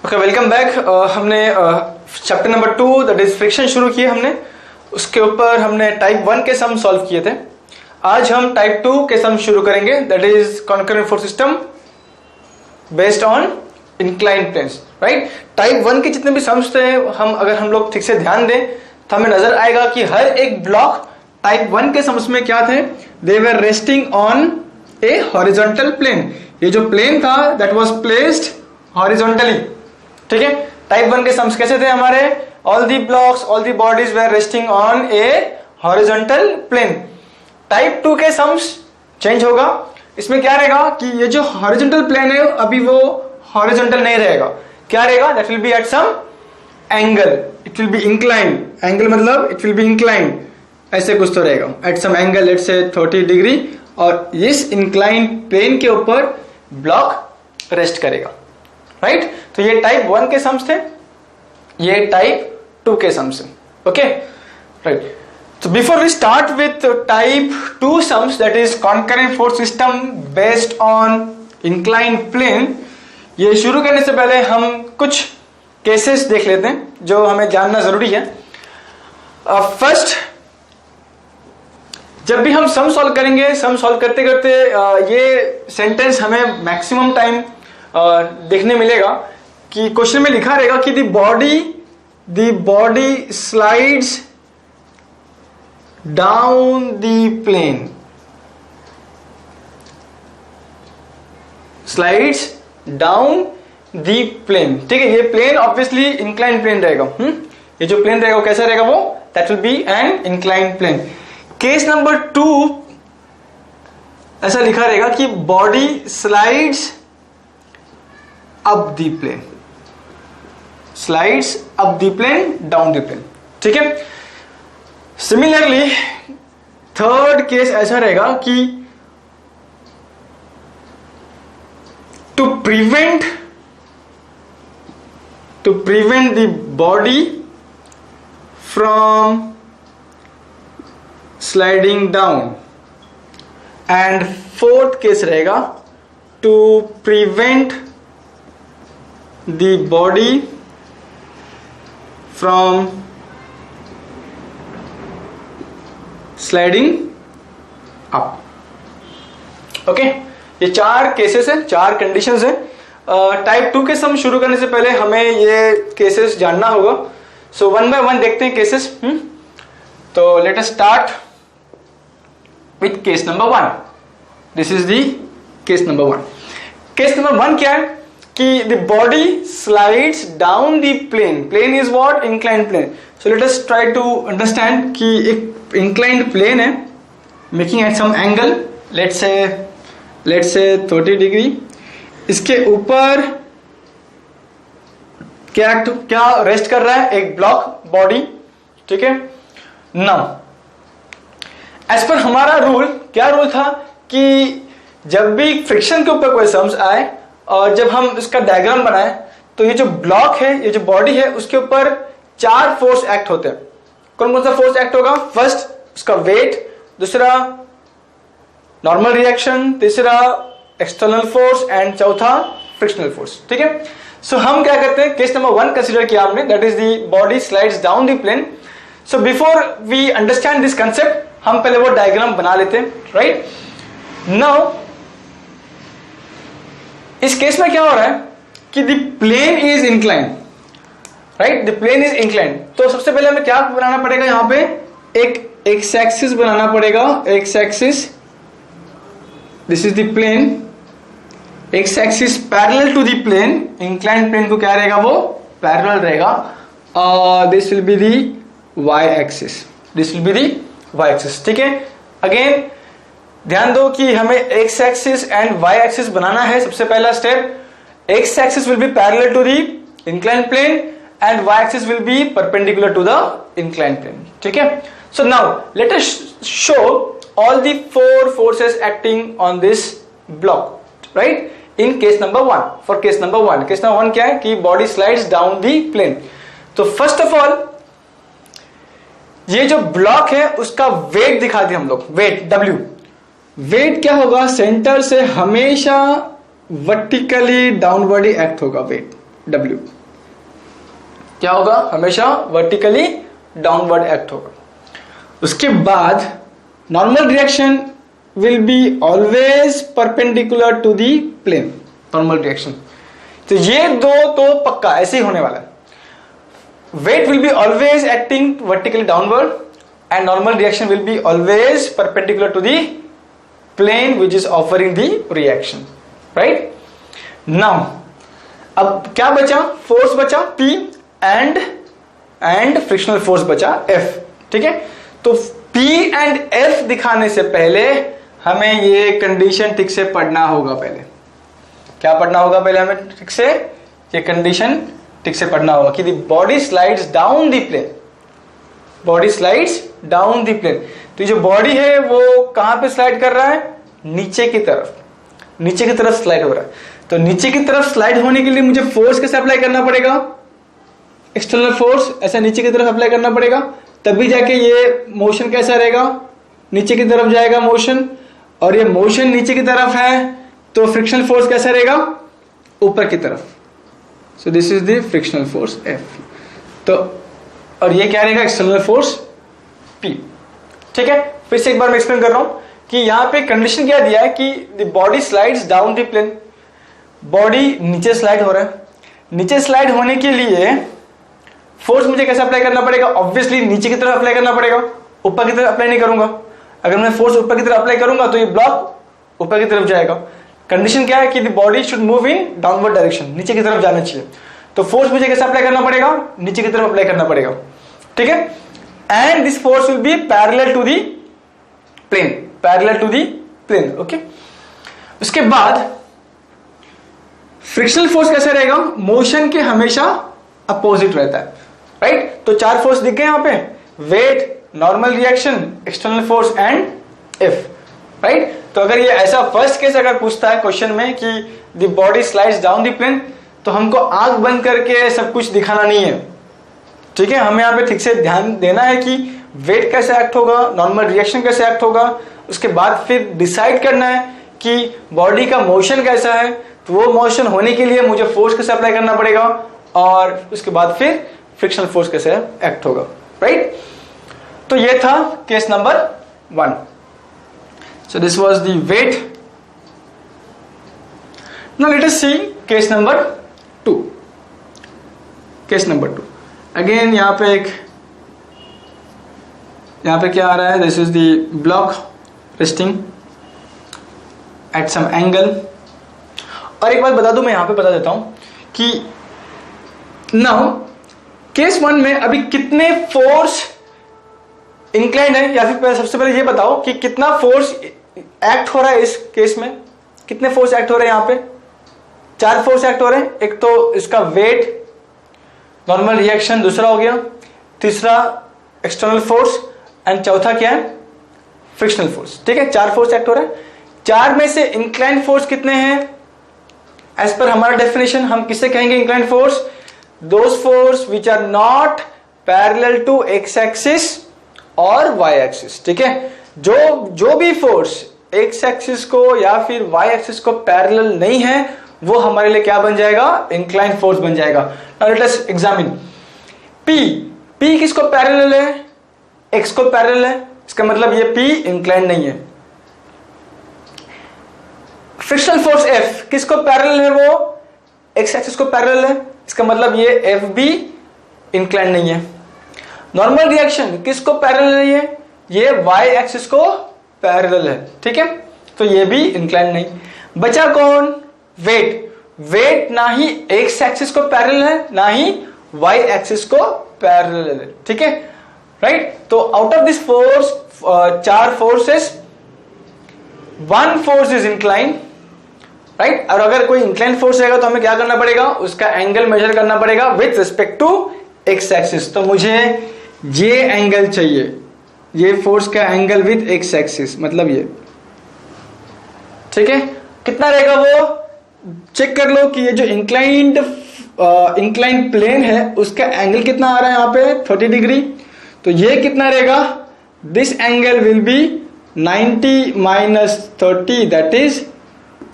Okay, welcome back. हमने chapter number 2 that is friction शुरू किए हमने। उसके ऊपर हमने टाइप 1 के सम सॉल्व किए थे। आज हम टाइप 2 के सम शुरू करेंगे, that is concurrent force system based on inclined planes. Right, type 1 के जितने भी सम्स थे अगर हम लोग ठीक से ध्यान दें तो हमें नजर आएगा कि हर एक ब्लॉक टाइप 1 के सम्स में क्या थे, they were resting on a horizontal plane. ये जो प्लेन था दैट वाज प्लेस्ड हॉरिजॉन्टली। ठीक है, टाइप 1 के सम्स कैसे थे हमारे, all the blocks all the bodies were resting on a horizontal plane. Type 2 के सम्स चेंज होगा। इसमें क्या रहेगा कि ये जो हॉरिजॉन्टल प्लेन है अभी वो हॉरिजॉन्टल नहीं रहेगा, क्या रहेगा, that will be at some angle, it will be inclined. Angle मतलब इट विल बी इंक्लाइंड, ऐसे कुछ तो रहेगा, eight some angle let's say 30 degree, और इस इंक्लाइंड प्लेन के ऊपर ब्लॉक रेस्ट करेगा। राइट, तो ये टाइप 1 के सम्स थे, ये टाइप 2 के सम्स है। Okay, right. So before we start with type 2 sums, that is concurrent force system based on inclined plane, ये शुरू करने से पहले हम कुछ केसेस देख लेते हैं जो हमें जानना जरूरी है। फर्स्ट, जब भी हम सम सॉल्व करेंगे, सम सॉल्व करते करते ये सेंटेंस हमें मैक्सिमम टाइम देखने मिलेगा कि क्वेश्चन में लिखा रहेगा कि the body slides down the plane, slides down the plane. ठीक है, ये प्लेन ऑब्वियसली इंक्लाइंड प्लेन रहेगा। ये जो प्लेन रहेगा वो कैसा रहेगा, वो that will be an inclined plane. Case number 2 ऐसा लिखा रहेगा कि body slides up the plane, slides up the plane down the plane. ठीक है, सिमिलरली थर्ड केस ऐसा रहेगा कि to prevent the body from sliding down, and fourth case रहेगा to prevent the body from sliding up. Okay, ये 4 cases है, 4 conditions है। Type 2 के सम शुरू करने से पहले हमें ये केसेस जानना होगा। सो वन बाय वन देखते हैं केसेस। तो let us start with case number 1। This is the case number 1। Case number 1 क्या है कि the body slides down the plane. Plane is what, inclined plane. So let us try to understand कि एक inclined plane है making at some angle, let's say 30 degree. इसके ऊपर क्या rest कर रहा है, एक ब्लॉक बॉडी। ठीक है, नाउ एज पर हमारा रूल, क्या रूल था कि जब भी फ्रिक्शन के ऊपर कोई सम्स आए और जब हम इसका डायग्राम बनाए तो ये जो ब्लॉक है, ये जो बॉडी है, उसके ऊपर 4 फोर्स एक्ट होते हैं। कौन कौन सा फोर्स एक्ट होगा, फर्स्ट उसका वेट, दूसरा नॉर्मल रिएक्शन, तीसरा एक्सटर्नल फोर्स, एंड चौथा फ्रिक्शनल फोर्स। ठीक है, सो हम क्या करते हैं, केस नंबर 1 कंसीडर किया हमने, that is the body slides down the plane. So before we understand this concept, हम पहले वो डायग्राम बना लेते हैं। राइट, नाउ इस केस में क्या हो रहा है कि the plane is inclined. Right, the plane is inclined. तो सबसे पहले हमें क्या बनाना पड़ेगा, यहां पे एक एक्स एक्सिस बनाना पड़ेगा। X axis, this is the plane, x axis parallel to the plane. Inclined plane को क्या रहेगा, वो पैरेलल रहेगा। और this will be the y axis, this will be the y axis. ठीक है, अगेन ध्यान दो कि हमें x axis and Y axis बनाना है। सबसे पहला step, x axis will be parallel to the inclined plane and y-axis will be perpendicular to the inclined plane. ठीक है, so now let us show all the 4 forces acting on this block, right? In case number 1, for case number 1 क्या है कि body slides down the plane. तो first of all ये जो block है उसका वेट दिखा दिया हम लोग, वेट W। वेट क्या होगा, सेंटर से हमेशा वर्टिकली डाउनवर्ड एक्ट होगा। Weight W। क्या होगा? हमेशा वर्टिकली डाउनवर्ड एक्ट होगा। उसके बाद normal reaction will be always perpendicular to the plane, normal reaction. तो ये दो तो पक्का ऐसे ही होने वाला है। Weight will be always acting vertically downward and normal reaction will be always perpendicular to the plane which is offering the reaction, right? Now अब क्या बचा? फोर्स बचा P एंड फ्रिक्शनल फोर्स बचा F, ठीक है? तो P एंड F दिखाने से पहले हमें ये कंडीशन ठीक से पढ़ना होगा। पहले क्या पढ़ना होगा? पहले हमें ठीक से ये कंडीशन ठीक से पढ़ना होगा कि the body slides down the plane, body slides down the plane. तो जो बॉडी है वो कहां पे स्लाइड कर रहा है? नीचे की तरफ, नीचे की तरफ स्लाइड हो रहा है। तो नीचे की तरफ स्लाइड होने के लिए मुझे फोर्स कैसे अप्लाई करना पड़ेगा? एक्सटर्नल फोर्स ऐसा नीचे की तरफ अप्लाई करना पड़ेगा, तभी जाके ये मोशन कैसा रहेगा? नीचे की तरफ जाएगा मोशन, और ये मोशन नीचे की तरफ है तो फ्रिक्शनल फोर्स कैसा रहेगा? ऊपर की तरफ। सो this is the frictional force F। तो और ये क्या रहेगा? एक्सटर्नल फोर्स P, ठीक है? फिर से एक बार मैं एक्सप्लेन कर रहा हूं कि यहां पे कंडीशन क्या दिया है कि the body slides down the plane, body नीचे स्लाइड हो रहा है। नीचे स्लाइड होने के लिए फोर्स मुझे कैसे अप्लाई करना पड़ेगा? ऑब्वियसली नीचे की तरफ अप्लाई करना पड़ेगा, ऊपर की तरफ अप्लाई नहीं करूंगा। अगर मैं फोर्स ऊपर की तरफ अप्लाई करूंगा तो ये ब्लॉक ऊपर की तरफ जाएगा। कंडीशन क्या है कि the body should move in downward direction, नीचे की तरफ जाना चाहिए। तो फोर्स मुझे कैसे अप्लाई करना पड़ेगा? नीचे की तरफ अप्लाई करना पड़ेगा, ठीक है? And this force will be parallel to the plane, parallel to the plane, okay? उसके बाद फ्रिक्शनल फोर्स कैसे रहेगा? मोशन के हमेशा अपोजिट रहता है, राइट? तो चार फोर्स दिख गए यहां पे, weight, normal reaction, external force and F, right? तो अगर ये ऐसा फर्स्ट केस अगर पूछता है क्वेश्चन में कि the body slides down the plane, तो हमको आंख बंद करके सब कुछ दिखाना नहीं है, ठीक है? हमें यहाँ पे ठीक से ध्यान देना है कि वेट कैसे एक्ट होगा, नॉर्मल रिएक्शन कैसे एक्ट होगा। उसके बाद फिर डिसाइड करना है कि बॉडी का मोशन कैसा है, तो वो मोशन होने के लिए मुझे फोर्स कैसे अप्लाई करना पड़ेगा, और उसके बाद फिर फ्रिक्शनल फोर्स कैसे एक्ट होगा, राइट? तो ये था case number 1। So this was the weight. Now let us see case number 2। Case number 2 again यहां पे क्या आ रहा है? This is the block resting at some angle. और एक बात बता दूं, मैं यहां पे बता देता हूं कि नाउ केस 1 में अभी कितने फोर्स इंक्लाइंड है, या फिर सबसे पहले ये बताओ कि कितना फोर्स एक्ट हो रहा है इस केस में? कितने फोर्स एक्ट हो रहे हैं? यहां पे 4 फोर्स एक्ट हो रहे हैं। एक तो इसका वेट, नॉर्मल रिएक्शन दूसरा हो गया, तीसरा एक्सटर्नल फोर्स, एंड चौथा क्या है? फ्रिक्शनल फोर्स, ठीक है? 4 फोर्स एक्ट हो रहे हैं। 4 में से इंक्लाइंड फोर्स कितने हैं? एज पर हमारा डेफिनेशन हम किससे कहेंगे inclined force? Those force which are not parallel to X axis और वाई एक्सिस, ठीक है? जो भी फोर्स एक्स एक्सिस को या फिर वाई एक्सिस को पैरेलल नहीं है, वो हमारे लिए क्या बन जाएगा? इंक्लाइंड फोर्स बन जाएगा। नाउ लेट अस एग्जामिन P किसको पैरेलल है? X को पैरेलल है, इसका मतलब ये P इंक्लाइंड नहीं है। फ्रिक्शनल फोर्स F किसको पैरेलल है? वो एक्स एक्सिस को पैरेलल है, इसका मतलब ये F भी इंक्लाइंड नहीं है। नॉर्मल रिएक्शन किसको पैरेलल है? ये y एक्सिस को पैरेलल है, ठीक है? तो ये भी इंक्लाइंड नहीं। बचा कौन? वेट ना ही x एक्सिस को पैरेलल है, ना ही y एक्सिस को पैरेलल है, ठीक है? राइट? तो out of this force 4 forces 1 force is inclined, right? और अगर कोई इंक्लाइंड फोर्स रहेगा तो हमें क्या करना पड़ेगा? उसका एंगल मेजर करना पड़ेगा with respect to X axis. तो मुझे ये एंगल चाहिए, ये फोर्स का एंगल विथ एक्स एक्सिस, मतलब ये, ठीक है? कितना रहेगा वो? चेक कर लो कि ये जो इंक्लाइंड प्लेन है उसका एंगल कितना आ रहा है यहाँ पे? 30 डिग्री। तो ये कितना रहेगा? This angle will be 90 minus 30, that is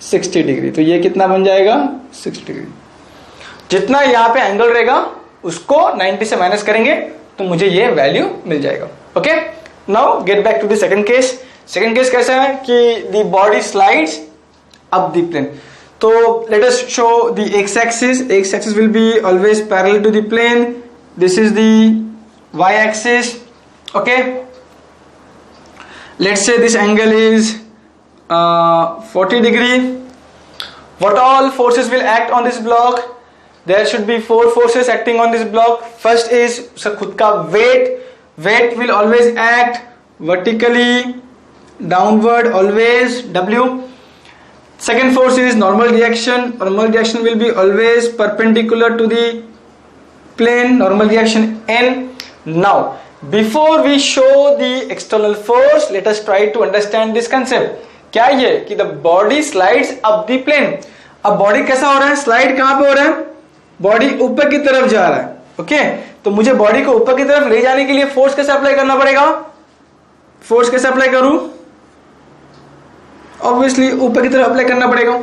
60 degree. तो ये कितना बन जाएगा? 60 डिग्री। जितना यहाँ पे एंगल रहेगा उसको 90 से माइनस करेंगे तो मुझे ये वैल्यू मिल जाएगा। Okay, now get back to the second case. Second case कैसा है कि the body slides up the plane. तो let us show the x axis. X axis will be always parallel to the plane. This is the y axis. Okay, let's say this angle is 40 degree. What all forces will act on this block? There should be 4 forces acting on this block. First is खुद का weight. Weight will always act vertically downward, always W. Second force is normal reaction. Normal reaction will be always perpendicular to the plane. Normal reaction N. Now before we show the external force, let us try to understand this concept. क्या ये कि the body slides up the plane. अब body कैसा हो रहा है, slide कहां पे हो रहा है, बॉडी ऊपर की तरफ जा रहा है। ओके, तो मुझे बॉडी को ऊपर की तरफ ले जाने के लिए फोर्स कैसे अप्लाई करना पड़ेगा, फोर्स कैसे अप्लाई करूं, ऑब्वियसली ऊपर की तरफ अप्लाई करना पड़ेगा।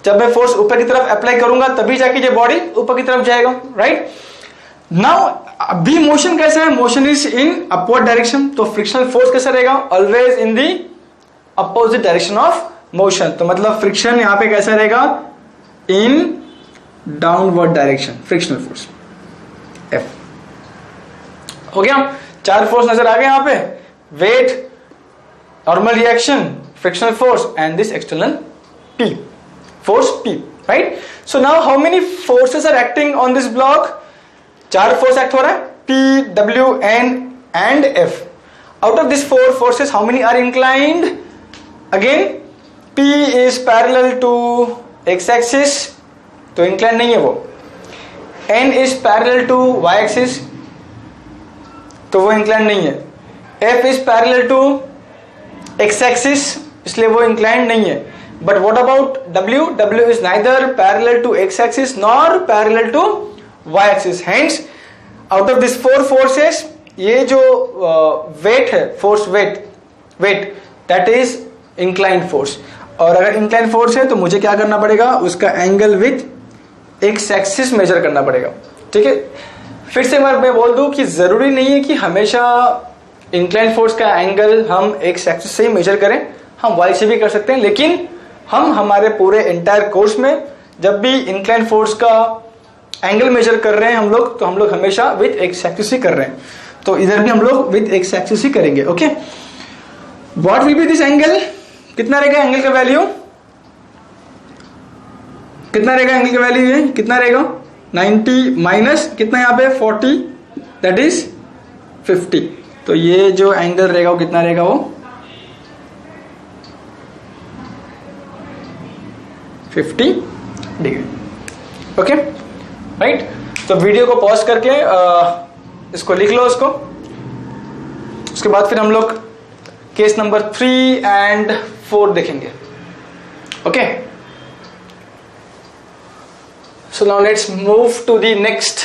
जब मैं फोर्स ऊपर की तरफ अप्लाई करूंगा तभी जाके ये बॉडी ऊपर की तरफ जाएगा, राइट। नाउ अभी मोशन कैसा है, motion is in upward direction, तो फ्रिक्शनल फोर्स कैसा रहेगा, always in the opposite direction of motion. तो मतलब फ्रिक्शन यहां पे कैसा रहेगा, इन downward direction, frictional force F। हो गया, 4 फोर्स नजर आ गए यहां पे, weight, normal reaction, frictional force and this external P, force P, right. So now how many forces are acting on this block, 4 force act हो रहा है, P, W, N and F। Out of these 4 forces, how many are inclined? Again, P is parallel to x-axis, तो inclined नहीं है वो। N is parallel to y-axis, तो वो inclined नहीं है। F is parallel to x-axis, इसलिए वो inclined नहीं है। But what about W? W is neither parallel to x-axis nor parallel to y-axis. Hence, out of these 4 forces, ये जो weight है, force weight, that is inclined force। और अगर inclined force है तो मुझे क्या करना पड़ेगा, उसका एंगल विथ x-axis मेजर करना पड़ेगा, ठीक है। फिर से मैं बोल दूं कि जरूरी नहीं है कि हमेशा inclined force का एंगल हम x-axis से ही मेजर करें, हम y से भी कर सकते हैं, लेकिन हम हमारे पूरे एंटायर कोर्स में जब भी inclined force का एंगल मेजर कर रहे हैं हम लोग, तो हम लोग हमेशा विथ x-axis ही कर रहे हैं, तो इधर भी हम लोग विथ x-axis ही करेंगे। Okay, what will be this angle, कितना रहेगा एंगल का वैल्यू, कितना रहेगा एंगल का वैल्यू, ये कितना रहेगा 90 माइनस कितना यहाँ पे 40, दैट इज 50। तो ये जो एंगल रहेगा वो कितना रहेगा, वो 50 डिग्री। Okay, right. तो वीडियो को पॉज करके इसको लिख लो उसको, उसके बाद फिर हम लोग केस नंबर 3 and 4 देखेंगे। Okay, so now let's move to the next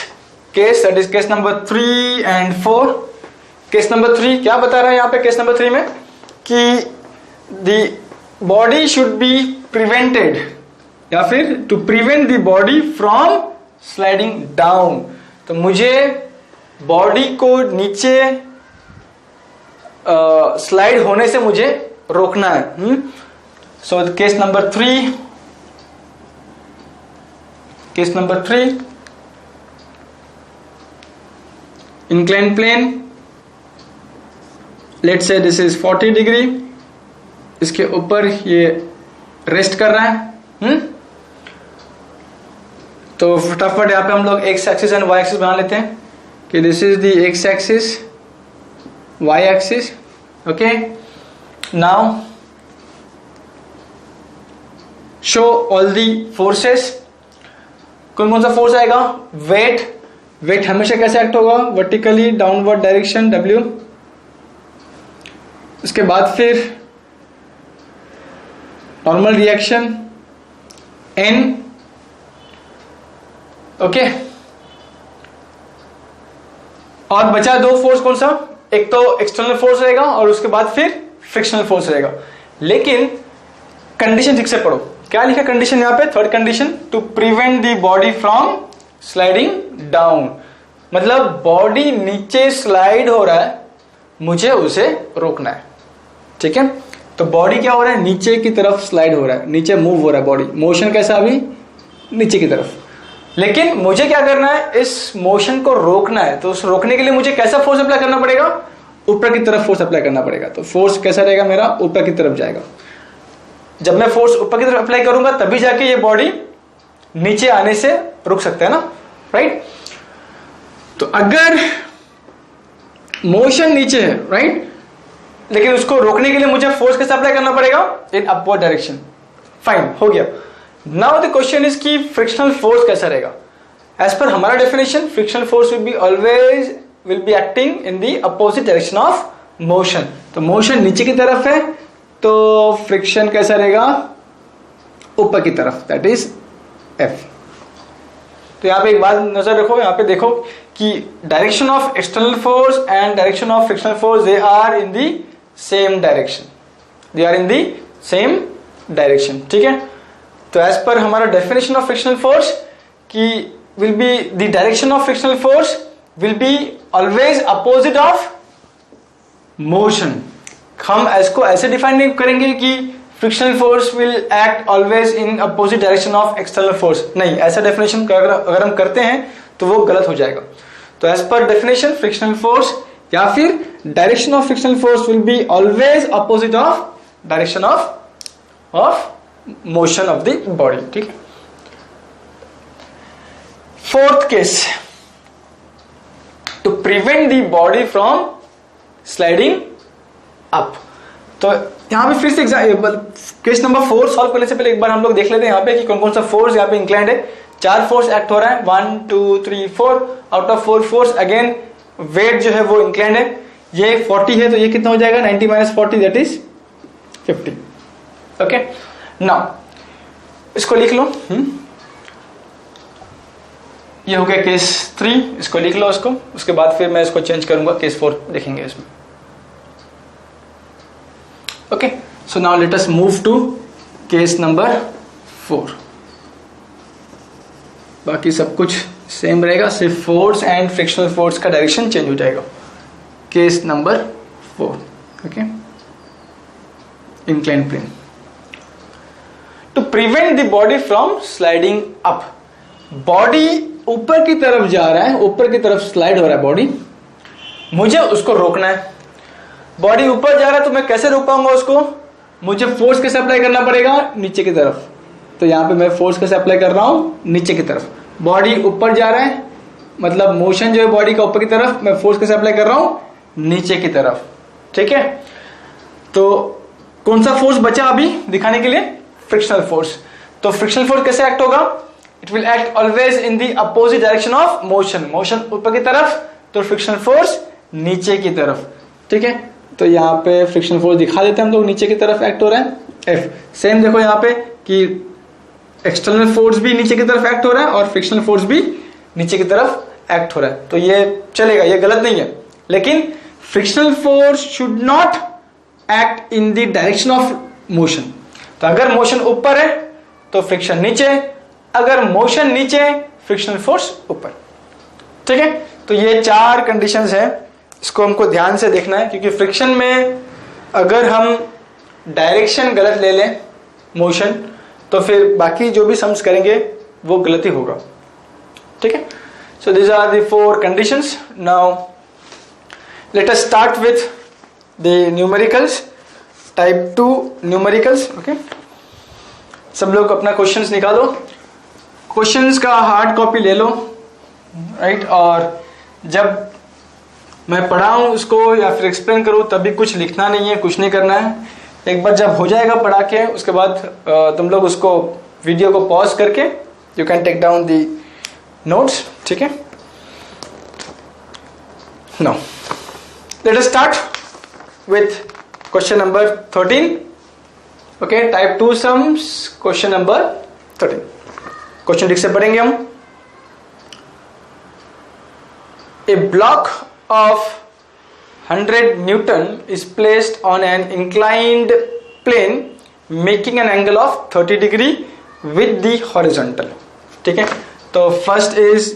case, that is case number 3 and 4। Case number 3 क्या बता रहा है यहाँ पे, केस नंबर 3 में कि the body should be prevented, या फिर to prevent the body from sliding down. तो मुझे बॉडी को नीचे स्लाइड होने से मुझे रोकना है। So case number 3, case number 3, inclined plane, let's say this is 40 degree, इसके ऊपर ये रेस्ट कर रहा है। तो फटाफट यहाँ पे हम लोग X axis and Y axis बना लेते हैं कि this is the x axis, Y axis. Okay, now show all the forces. कौन कौन सा फोर्स आएगा, वेट, वेट हमेशा कैसे एक्ट होगा, वर्टिकली डाउनवर्ड डायरेक्शन W। उसके बाद फिर नॉर्मल रिएक्शन N। ओके, और बचा 2 फोर्स, कौन सा, एक तो एक्सटर्नल फोर्स रहेगा और उसके बाद फिर फ्रिक्शनल फोर्स रहेगा। लेकिन कंडीशन ठीक से पढ़ो, क्या लिखा कंडीशन यहाँ पे, third condition, to prevent the body from sliding down, मतलब बॉडी नीचे स्लाइड हो रहा है, मुझे उसे रोकना है। ठीक है, तो बॉडी क्या हो रहा है, नीचे की तरफ स्लाइड हो रहा है, नीचे मूव हो रहा है बॉडी, मोशन कैसा अभी नीचे की तरफ। लेकिन मुझे क्या करना है, इस मोशन को रोकना है। तो उस रोकने के लिए मुझे कैसा फोर्स अप्लाई करना पड़ेगा, ऊपर की तरफ फोर्स अप्लाई करना पड़ेगा। तो फोर्स कैसा रहेगा मेरा, ऊपर की तरफ जाएगा। जब मैं फोर्स ऊपर की तरफ अप्लाई करूंगा तभी जाके ये बॉडी नीचे आने से रुक सकता है ना, राइट। तो अगर मोशन नीचे है, राइट, लेकिन उसको रोकने के लिए मुझे फोर्स कैसे अप्लाई करना पड़ेगा, इन अपवर्ड डायरेक्शन। फाइन, हो गया। नाउ द क्वेश्चन इज कि फ्रिक्शनल फोर्स कैसा रहेगा। एज पर हमारा definition, frictional force will be acting in the opposite direction of motion. तो मोशन नीचे की तरफ है तो फ्रिक्शन कैसा रहेगा, ऊपर की तरफ, दैट इज एफ। तो यहां पे एक बात नजर रखो, यहां पे देखो कि direction of external force and direction of frictional force, they are in the same direction, they are in the same direction. ठीक है, तो एज पर हमारा डेफिनेशन ऑफ फ्रिक्शनल फोर्स कि will be the direction of frictional force will be always opposite of motion. हम इसको ऐसे define करेंगे कि frictional force will act always in opposite direction of external force, नहीं, ऐसा डेफिनेशन अगर हम करते हैं तो वो गलत हो जाएगा। तो एज पर डेफिनेशन फ्रिक्शनल फोर्स या फिर direction of frictional force will be always opposite of direction of motion of the body. ठीक है, fourth case, to prevent the body from sliding up. तो यहां पे फिर से केस नंबर 4 सॉल्व करने से पहले एक बार हम लोग देख लेते हैं यहां पे कि कौन कौन सा फोर्स यहां पे इंक्लाइंड है। 4 फोर्स एक्ट हो रहा है, 1 2 3 4। Out of 4 force again weight जो है वो इंक्लाइंड है। ये 40 है तो ये कितना हो जाएगा, 90 - 40 दैट इज 50। ओके, नाउ इसको लिख लो। ये हो गया केस 3, इसको लिख लो इसको, उसके बाद फिर मैं इसको चेंज करूंगा, केस 4 देखेंगे इसमें। Okay, so now let us move to case number 4। बाकी सब कुछ सेम रहेगा, सिर्फ फोर्स एंड फ्रिक्शनल फोर्स का डायरेक्शन चेंज हो जाएगा। Case number 4, okay, inclined plane. To prevent the body from sliding up, body ऊपर की तरफ जा रहा है, ऊपर की तरफ स्लाइड हो रहा है बॉडी, मुझे उसको रोकना है। बॉडी ऊपर जा रहा है तो मैं कैसे रोक पाऊंगा उसको, मुझे फोर्स कैसे अप्लाई करना पड़ेगा, नीचे की तरफ। तो यहां पे मैं फोर्स कैसे अप्लाई कर रहा हूं, नीचे की तरफ। बॉडी ऊपर जा रहा है मतलब मोशन जो है बॉडी का ऊपर की तरफ, मैं फोर्स कैसे अप्लाई कर रहा हूं, नीचे की तरफ। ठीक है, तो कौन सा फोर्स बचा अभी दिखाने के लिए, फ्रिक्शनल फोर्स। तो फ्रिक्शनल फोर्स कैसे एक्ट होगा, it will act always in the opposite direction of motion. Motion ऊपर की तरफ तो फ्रिक्शनल फोर्स नीचे की तरफ। ठीक है, तो यहाँ पे फ्रिक्शनल फोर्स दिखा देते हैं हम लोग, नीचे की तरफ एक्ट हो रहा है एफ। सेम देखो यहाँ पे कि एक्सटर्नल फोर्स भी नीचे की तरफ एक्ट हो रहा है और फ्रिक्शनल फोर्स भी नीचे की तरफ एक्ट हो रहा है। तो ये चलेगा, ये गलत नहीं है। लेकिन frictional force should not act in the direction of motion. तो अगर मोशन ऊपर है तो फ्रिक्शन नीचे, अगर मोशन नीचे फ्रिक्शनल फोर्स ऊपर। ठीक है, तो ये 4 कंडीशंस हैं, इसको हमको ध्यान से देखना है, क्योंकि फ्रिक्शन में अगर हम डायरेक्शन गलत ले लें मोशन, तो फिर बाकी जो भी सम्स करेंगे वो गलत ही होगा। ठीक है, so these are the 4 conditions. Now let us start with the numericals, type 2 numericals. Okay, सब लोग अपना क्वेश्चंस निकालो, क्वेश्चंस का हार्ड कॉपी ले लो, राइट। और जब मैं पढ़ाऊं उसको या फिर एक्सप्लेन करूं तभी कुछ लिखना नहीं है, कुछ नहीं करना है। एक बार जब हो जाएगा पढ़ा के, उसके बाद तुम लोग उसको वीडियो को पॉज करके you can take down the notes. ठीक है, now let us start with question number 13। Okay, type 2 sums, question number 13। Question ठीक से पढ़ेंगे हम। A block of 100 Newton is placed on an inclined plane making an angle of 30 degree with the horizontal। ठीक है, तो first is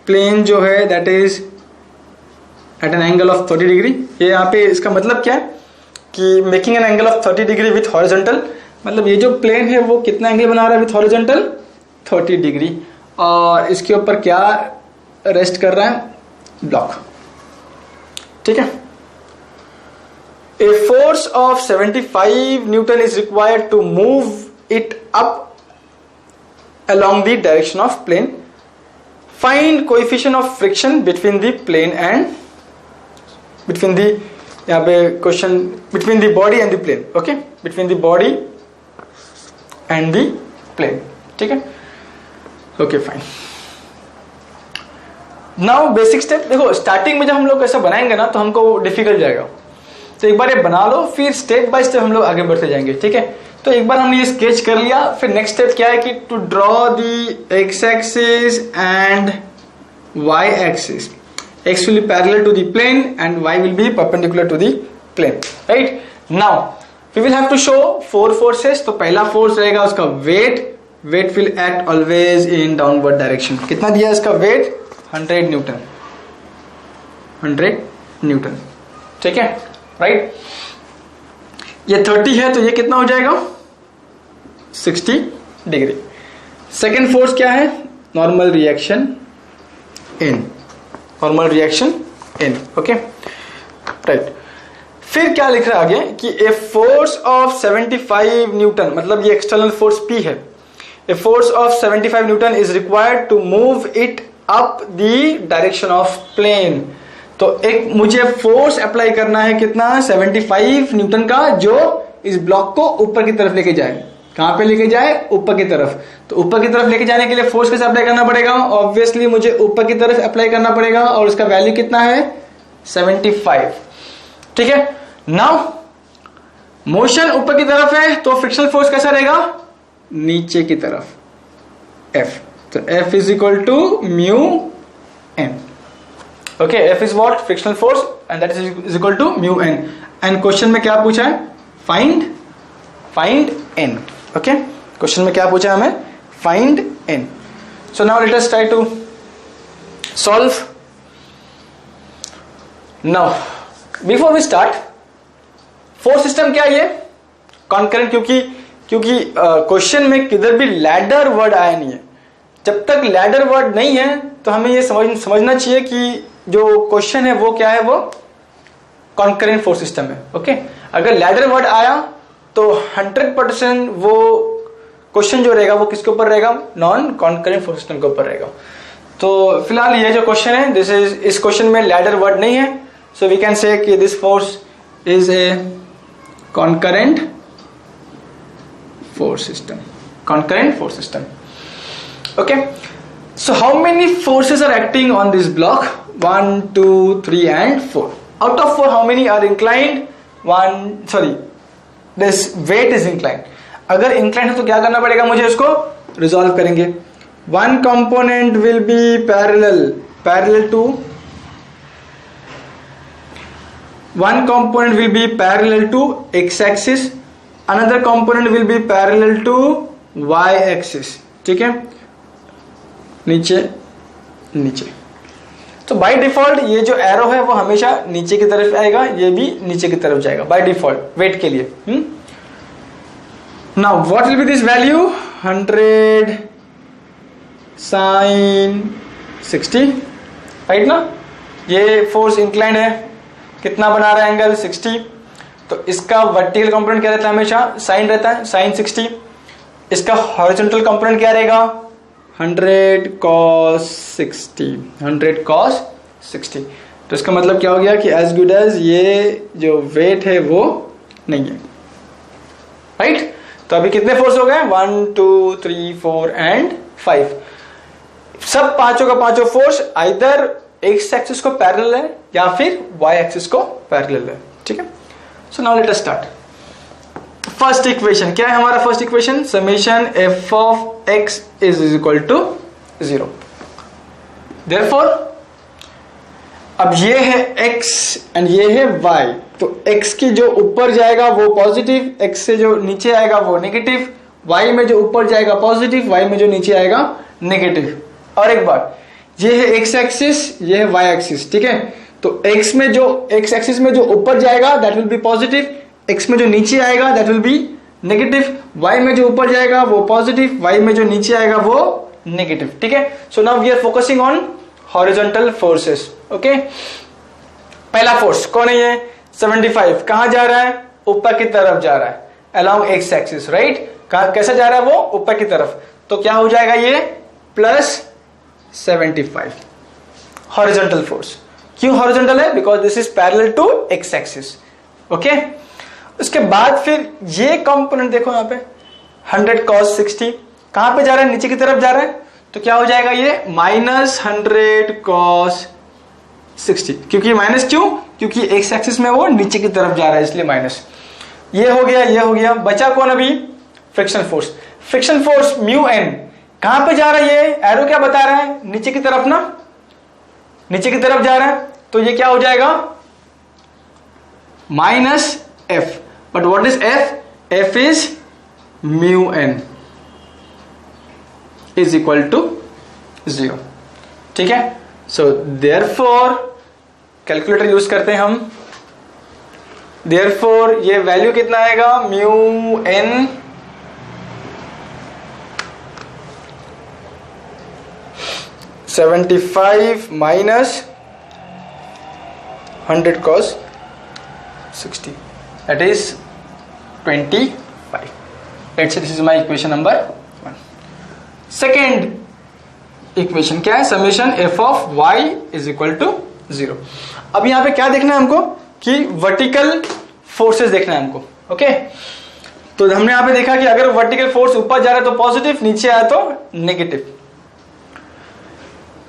plane जो है that is at an angle of 30 degree. ये यहाँ पे इसका मतलब क्या है कि making an angle of 30 degree with horizontal, मतलब ये जो प्लेन है वो कितना एंगल बना रहा है विथ हॉरिजॉन्टल 30 डिग्री, और इसके ऊपर क्या रेस्ट कर रहा है, ब्लॉक। ठीक है। A force of 75 Newton is required to move it up along the direction of plane. Find coefficient of friction between the plane and between the यहाँ पे question between the body and the plane. Okay, between the body and the plane. ठीक है। Okay, fine. Now basic step, देखो starting में जब हम लोग ऐसा बनाएंगे ना तो हमको डिफिकल्ट जाएगा, तो एक बार ये बना लो, फिर स्टेप बाय स्टेप हम लोग आगे बढ़ते जाएंगे। ठीक है। तो एक बार हमने ये स्केच कर लिया, फिर नेक्स्ट स्टेप क्या है कि to draw the X axis and Y axis. X will be parallel to the plane and Y will be perpendicular to the plane, right. Now we will have to show 4 forces. तो पहला force रहेगा उसका weight will act always in downward direction. कितना दिया इसका wait, 100 Newton, 100 Newton. ठीक है, right. ये 30 है तो ये कितना हो जाएगा, 60 डिग्री। सेकेंड फोर्स क्या है, नॉर्मल रिएक्शन इन, नॉर्मल रिएक्शन इन। Okay, right. फिर क्या लिख रहा है आगे कि ए फोर्स ऑफ 75 न्यूटन, मतलब ये एक्सटर्नल फोर्स P है। A force of 75 newton is required to move it up the direction of plane. तो एक मुझे फोर्स अप्लाई करना है कितना, 75 न्यूटन का, जो इस ब्लॉक को ऊपर की तरफ लेके जाए। कहां पे लेके जाए, ऊपर की तरफ। तो ऊपर की तरफ लेके जाने के लिए फोर्स कैसे अप्लाई करना पड़ेगा, ऑब्वियसली मुझे ऊपर की तरफ अप्लाई करना पड़ेगा, और उसका वैल्यू कितना है, 75। ठीक है। नाउ मोशन ऊपर की तरफ है तो फ्रिक्शनल फोर्स कैसा रहेगा, नीचे की तरफ, F। तो F is equal to mu N. Okay, F is what? Frictional force, and that is equal to mu n. And question में क्या पूछा है, find n. Okay, question में क्या पूछा है हमें, find n. So now let us try to solve. Now, before we start, force system क्या है, concurrent, क्योंकि क्वेश्चन में किधर भी लैडर वर्ड आया नहीं है। जब तक लैडर वर्ड नहीं है तो हमें ये समझना चाहिए कि जो क्वेश्चन है वो क्या है, वो कॉन्करेंट फोर्स सिस्टम है। ओके, अगर लैडर वर्ड आया तो 100% वो क्वेश्चन जो रहेगा वो किसके ऊपर रहेगा, नॉन कॉन्करेंट फोर्स सिस्टम के ऊपर रहेगा। तो फिलहाल ये जो क्वेश्चन है, दिस इज, इस क्वेश्चन में लैडर वर्ड नहीं है, सो वी कैन से कि this force is a concurrent force system, concurrent force system. Okay, so how many forces are acting on this block, 1 2 3 and 4. Out of 4 how many are inclined, this weight is inclined. अगर inclined है तो क्या करना पड़ेगा मुझे, इसको resolve करेंगे। one component will be parallel to x axis, another component will be parallel to y axis। ठीक है, नीचे। तो बाय डिफॉल्ट ये जो एरो है वो हमेशा नीचे की तरफ आएगा, ये भी नीचे की तरफ जाएगा बाय डिफॉल्ट वेट के लिए। Now what will be this value, 100 sin 60, right ना। ये फोर्स इंक्लाइंड है, कितना बना रहा है एंगल, 60। तो इसका वर्टिकल कंपोनेंट क्या रहता है, हमेशा साइन रहता है, sin 60। इसका हॉरिजॉन्टल कंपोनेंट क्या रहेगा, 100 cos 60, 100 cos 60। तो इसका मतलब क्या हो गया कि एज गुड एज ये जो वेट है वो नहीं है, राइट। तो अभी कितने फोर्स हो गए, 1 2 3 4 एंड 5। सब पांचों का पांचों फोर्स आइदर एक्स एक्सिस को पैरेलल है या फिर वाई एक्सिस को पैरेलल है। ठीक है। So now let us start. First equation क्या है हमारा, first equation summation f of x is equal to 0। Therefore अब ये है x एंड ये है y, तो x की जो ऊपर जाएगा वो पॉजिटिव, x से जो नीचे आएगा वो नेगेटिव, y में जो ऊपर जाएगा पॉजिटिव, y में जो नीचे आएगा नेगेटिव। और एक बार, ये है एक्स एक्सिस, ये है वाई एक्सिस, ठीक है। तो एक्स में जो एक्स एक्सिस में जो ऊपर जाएगा that will be positive, X में जो नीचे आएगा that will be negative, Y में जो ऊपर जाएगा वो पॉजिटिव, वाई में जो नीचे आएगा वो नेगेटिव, ठीक है। So now we are focusing on horizontal forces. Okay, पहला फोर्स कौन है ये 75, कहां जा रहा है, ऊपर की तरफ जा रहा है अलोंग एक्स एक्सिस, राइट। कैसा जा रहा है वो, ऊपर की तरफ, तो क्या हो जाएगा ये प्लस 75 हॉरिजॉन्टल फोर्स। क्यों हॉरिजॉन्टल है, because this is parallel to X axis. Okay, उसके बाद फिर ये कंपोनेंट देखो यहां पे 100 cos 60 कहां पे जा रहा है, नीचे की तरफ जा रहा है, तो क्या हो जाएगा ये माइनस 100 cos 60, क्योंकि माइनस क्योंकि एक्स एक्सिस में वो नीचे की तरफ जा रहा है इसलिए माइनस। ये हो गया, ये हो गया, बचा कौन अभी, friction force. Friction force mu N कहां पे जा रहा है, ये एरो क्या बता रहा है, नीचे की तरफ ना, नीचे की तरफ जा रहा है, तो ये क्या हो जाएगा minus F. But what is F, F is mu N is equal to 0, ठीक है। सो देयरफॉर कैलकुलेटर यूज करते हैं हम, देयरफॉर ये वैल्यू कितना आएगा, mu N -75 100 cos 60, that is 25. Let's say this is my equation number 1. Second equation क्या है, summation f of y is equal to 0. अब यहां पे क्या देखना है हमको कि वर्टिकल फोर्सेस देखना है हमको। ओके, तो हमने यहां पे देखा कि अगर वर्टिकल फोर्स ऊपर जा रहा है तो पॉजिटिव, नीचे आया तो नेगेटिव।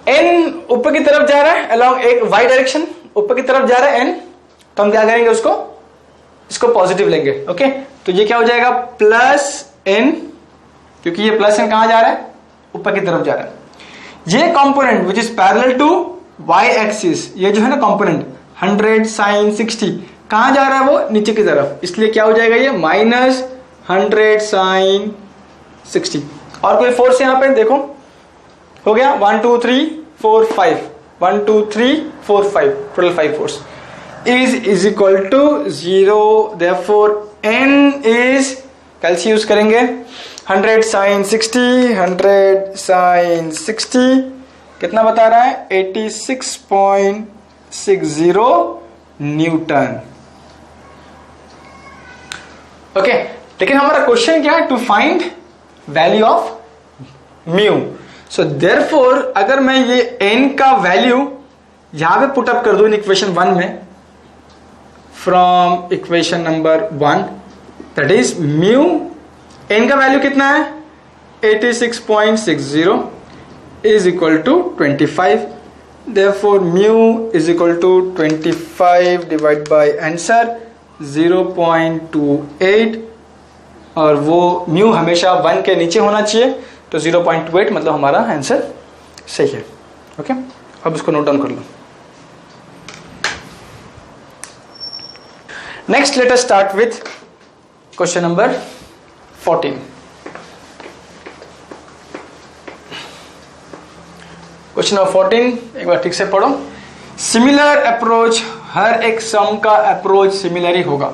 एन ऊपर की तरफ जा रहा है अलोंग एक वाई डायरेक्शन, ऊपर की तरफ जा रहा है एन, तो हम क्या करेंगे उसको, इसको पॉजिटिव लेंगे। ओके, तो ये क्या हो जाएगा प्लस एन, क्योंकि ये प्लस एन कहां जा रहा है, ऊपर की तरफ जा रहा है। ये component which is parallel to Y axis, ये जो है ना कंपोनेंट 100 sin 60 कहां जा रहा है, वो नीचे की तरफ, इसलिए क्या हो जाएगा ये माइनस 100 sin 60। और कोई फोर्स यहां पे देखो, हो गया 1 2 3 4 5, 1 2 3 4 5, total 5 force is equal to 0, therefore n is कैल्सी यूज करेंगे 100 sin 60, 100 sin 60 कितना बता रहा है 86.60 न्यूटन। ओके, लेकिन हमारा क्वेश्चन क्या है, to find value of mu. So therefore अगर मैं ये n का वैल्यू यहां पे पुटअप कर दूं इन इक्वेशन 1 में, from equation number 1, that is mu, n का वैल्यू कितना है 86.60 is equal to 25, therefore mu is equal to 25 divided by answer 0.28, और वो mu हमेशा 1 के नीचे होना चाहिए, तो 0.28 मतलब हमारा आंसर सही है। ओके, अब उसको नोट डाउन कर लो। Next let us start with question number 14। Question number 14 एक बार ठीक से पढ़ो। सिमिलर अप्रोच, हर एक सम का अप्रोच सिमिलर ही होगा,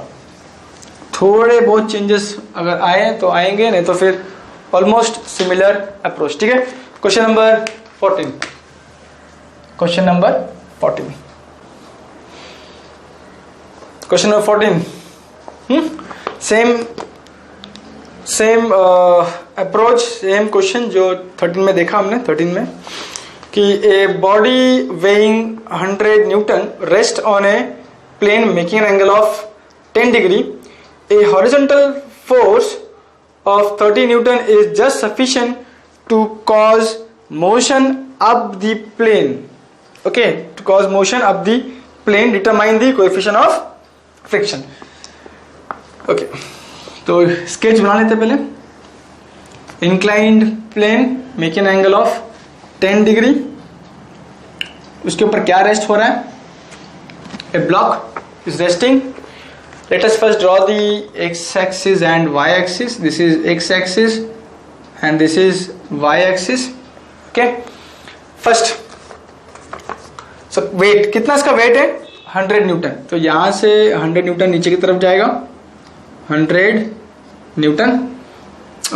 थोड़े बहुत चेंजेस अगर आए तो आएंगे, नहीं तो फिर ऑलमोस्ट सिमिलर अप्रोच, ठीक है। Question number 14, question number 14, question number 14, same approach, same question जो 13 में देखा हमने। 13 में कि a body weighing 100 newton rest on a plane making angle of 10 degree, a horizontal force of 30 Newton is just sufficient to cause motion up the plane. Okay, to cause motion up the plane, determine the coefficient of friction. Okay, तो sketch बना लेते पहले। Inclined plane making angle of 10 degree, उसके ऊपर क्या rest हो रहा है, a block is resting. Let us first draw the x-axis and y-axis. This is x-axis and this is y-axis. Okay, first weight कितना इसका वेट है 100 न्यूटन, तो यहां से 100 न्यूटन नीचे की तरफ जाएगा 100 न्यूटन।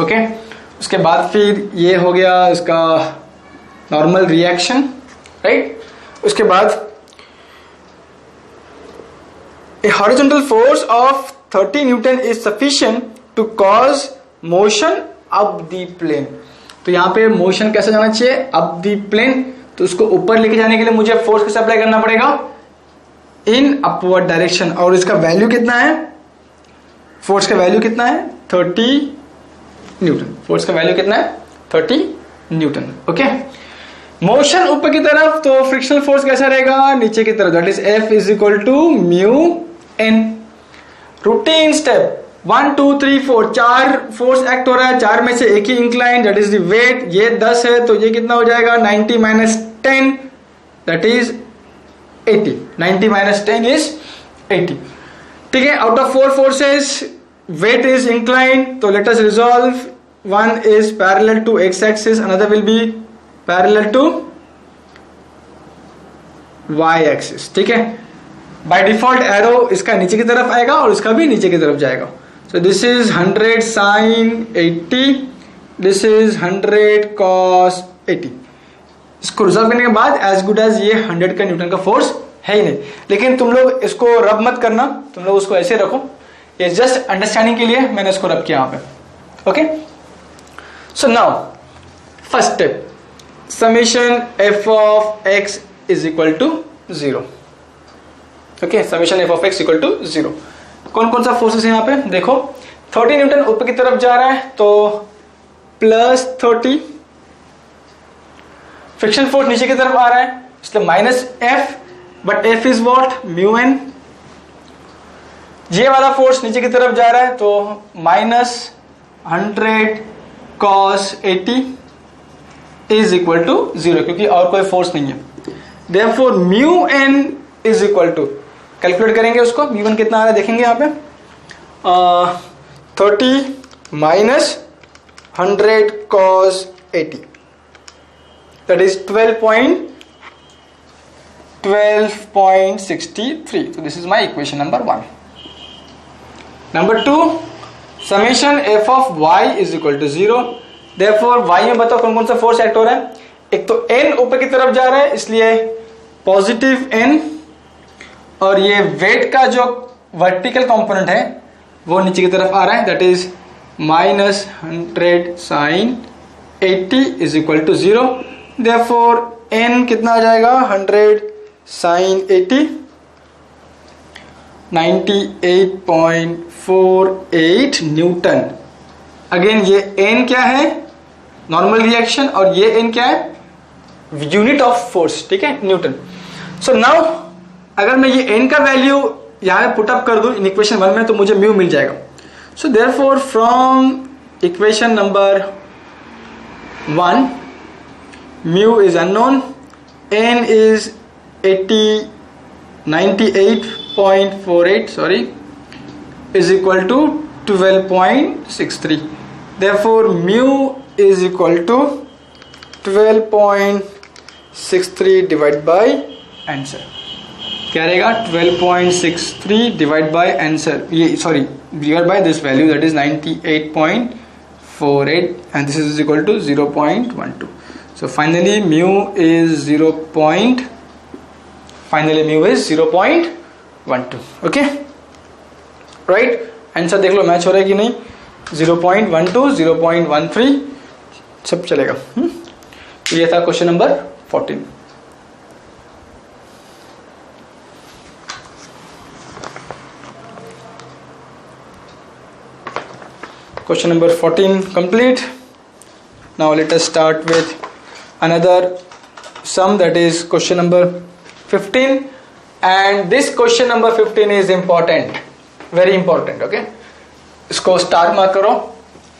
ओके, उसके बाद फिर ये हो गया इसका नॉर्मल रिएक्शन, राइट। उसके बाद a horizontal force of 30 Newton is sufficient to cause motion up the plane। तो यहाँ पे मोशन कैसे जाना चाहिए अप दी प्लेन, तो उसको ऊपर लेके जाने के लिए मुझे फोर्स कैसे अप्लाई करना पड़ेगा इन अपवर्ड डायरेक्शन। और इसका वैल्यू कितना है, फोर्स का वैल्यू कितना है 30 न्यूटन, फोर्स का वैल्यू कितना है 30 न्यूटन। ओके, मोशन ऊपर की तरफ तो फ्रिक्शनल फोर्स कैसा रहेगा नीचे की तरफ, that is F is equal to mu N. Routine step 1 2 3 4 4 force act हो रहा है, 4 में से एक ही incline that is the weight, ये 10 है तो ये कितना हो जाएगा 90 minus 10 that is 80, 90 minus 10 is 80। ठीक है, out of 4 forces weight is incline, तो let us resolve, one is parallel to x axis, another will be parallel to y axis। ठीक है, बाय डिफॉल्ट एरो इसका नीचे की तरफ आएगा और इसका भी नीचे की तरफ जाएगा। सो this is 100 sin 80, this is 100 cos 80। इसको रिजॉल्व करने के बाद एज गुड एज ये 100 का न्यूटन का फोर्स है ही नहीं। लेकिन तुम लोग इसको रब मत करना, तुम लोग उसको ऐसे रखो, ये जस्ट अंडरस्टैंडिंग के लिए मैंने इसको रब किया यहाँ पे। Okay, so now first step, summation f of x is equal to 0। Okay, summation f of x equal to 0। कौन कौन सा फोर्सेस है यहाँ पे देखो, 30 न्यूटन ऊपर की तरफ जा रहा है तो प्लस 30, फ्रिक्शन फोर्स नीचे की तरफ आ रहा है इसलिए minus f, but f is what mu N. ये वाला फोर्स नीचे की तरफ जा रहा है तो minus 100 cos 80 is equal to 0, क्योंकि और कोई फोर्स नहीं है। Therefore mu N is equal to, calculate करेंगे उसको, म्यू एन कितना आ रहा है देखेंगे यहाँ पे, 30 minus 100 cos 80 that is 12.63। so this is my equation number 1। number 2, summation f of y is equal to 0। therefore y में बताओ कौन कौन सा फोर्स एक्ट हो रहा है, एक तो n ऊपर की तरफ जा रहा है इसलिए पॉजिटिव n, और ये वेट का जो वर्टिकल कंपोनेंट है वो नीचे की तरफ आ रहा है that is minus 100 sin 80 is equal to 0। Therefore n कितना आ जाएगा 100 sin 80, 98.48 न्यूटन। अगेन ये n क्या है नॉर्मल रिएक्शन, और ये n क्या है यूनिट ऑफ फोर्स, ठीक है न्यूटन। सो नाउ अगर मैं ये n का वैल्यू यहां पुट अप कर दूं इन इक्वेशन 1 में तो मुझे म्यू मिल जाएगा। So therefore from equation number 1 mu is unknown, n is 98.48 sorry is equal to 12.63। therefore mu is equal to 12.63 divided by answer। क्या रहेगा 12.63 divided by answer, ये sorry divided by this value that is 98.48 and this is equal to 0.12। so finally mu is 0.12। okay, right, answer देख लो match हो रहा है कि नहीं, 0.12 0.13 सब चलेगा। ये था question number 14। Question number 14 complete. Now let us start with another sum that is question number 15 and this question number 15 is important, very important. Okay, इसको स्टार मार्क करो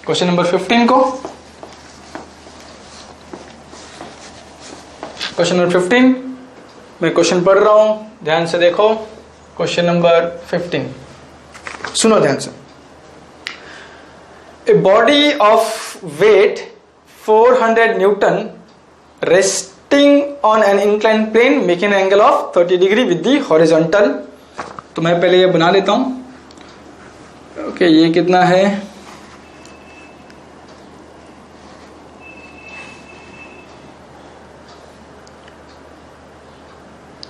क्वेश्चन नंबर 15 को। क्वेश्चन नंबर 15 मैं question पढ़ रहा हूं, ध्यान से देखो। क्वेश्चन नंबर 15 सुनो ध्यान से। A body of weight 400 newton resting on an inclined plane making an angle of 30 degree with the horizontal. तो मैं पहले ये बना लेता हूं. ओके, ये कितना है?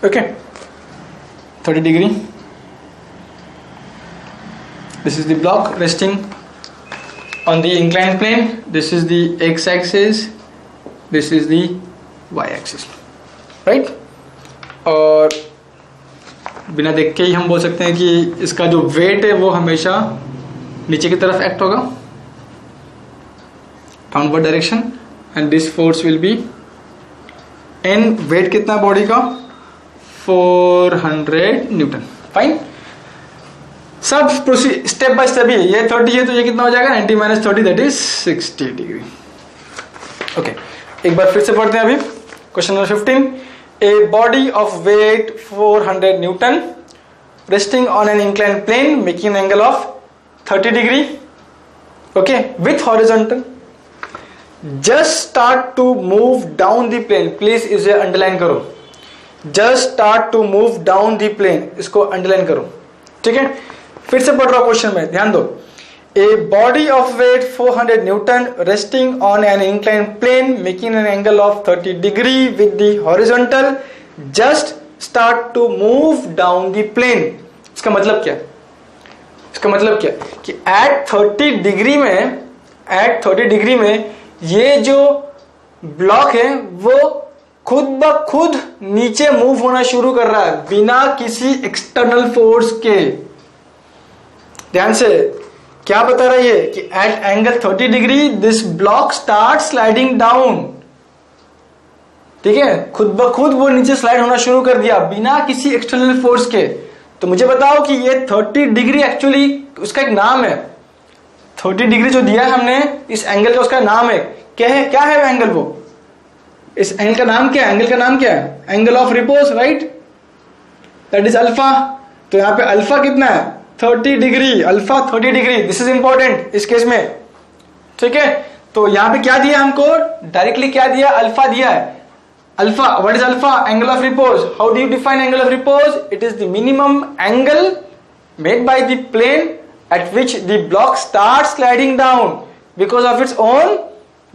Okay, 30 degree. This is the block resting on the inclined plane. This is the x-axis. This is the y-axis. Right? और बिना देख के ही हम बोल सकते हैं कि इसका जो वेट है वो हमेशा नीचे की तरफ एक्ट होगा, downward direction, and this force will be N. Weight कितना बॉडी का? 400 न्यूटन. फाइन. सब प्रोसीड स्टेप बाय स्टेप. ये 30 है तो ये कितना हो जाएगा? 90 minus 30 that is 60 degree. Okay, एक बार फिर से पढ़ते हैं. अभी question number 15. A body of weight 400 newton resting on an inclined plane making an angle of 30 degree, okay, with horizontal. Just start to move down the plane. Please इसे underline करो. Just start to move down the plane, इसको underline करो. ठीक है, फिर से पढ़ रहा हूं क्वेश्चन में, ध्यान दो. A body of weight 400 Newton resting on an inclined plane making an angle of 30 degree with the horizontal. Just start to move down the plane. इसका मतलब क्या? इसका मतलब क्या कि at 30 डिग्री में ये जो ब्लॉक है वो खुद ब खुद नीचे मूव होना शुरू कर रहा है बिना किसी एक्सटर्नल फोर्स के. ध्यान से क्या बता रहा है कि at angle 30 degree this block start sliding down. ठीक है, खुद ब खुद वो नीचे स्लाइड होना शुरू कर दिया बिना किसी एक्सटर्नल फोर्स के. तो मुझे बताओ कि ये 30 डिग्री एक्चुअली उसका एक नाम है. 30 डिग्री जो दिया है हमने इस एंगल का, उसका नाम है क्या है एंगल? वो इस एंगल का नाम क्या है? एंगल का नाम क्या है? Angle of repose, right? That is alpha. तो यहां पे अल्फा कितना है? 30 degree. Alpha 30 degree. This is important इस केस में. ठीक है, तो यहां पे क्या दिया हमको? डायरेक्टली क्या दिया? अल्फा दिया है. Alpha, what is alpha? Angle of repose. How do you define angle of repose? It is the minimum angle made by the plane at which the block start sliding down because of its own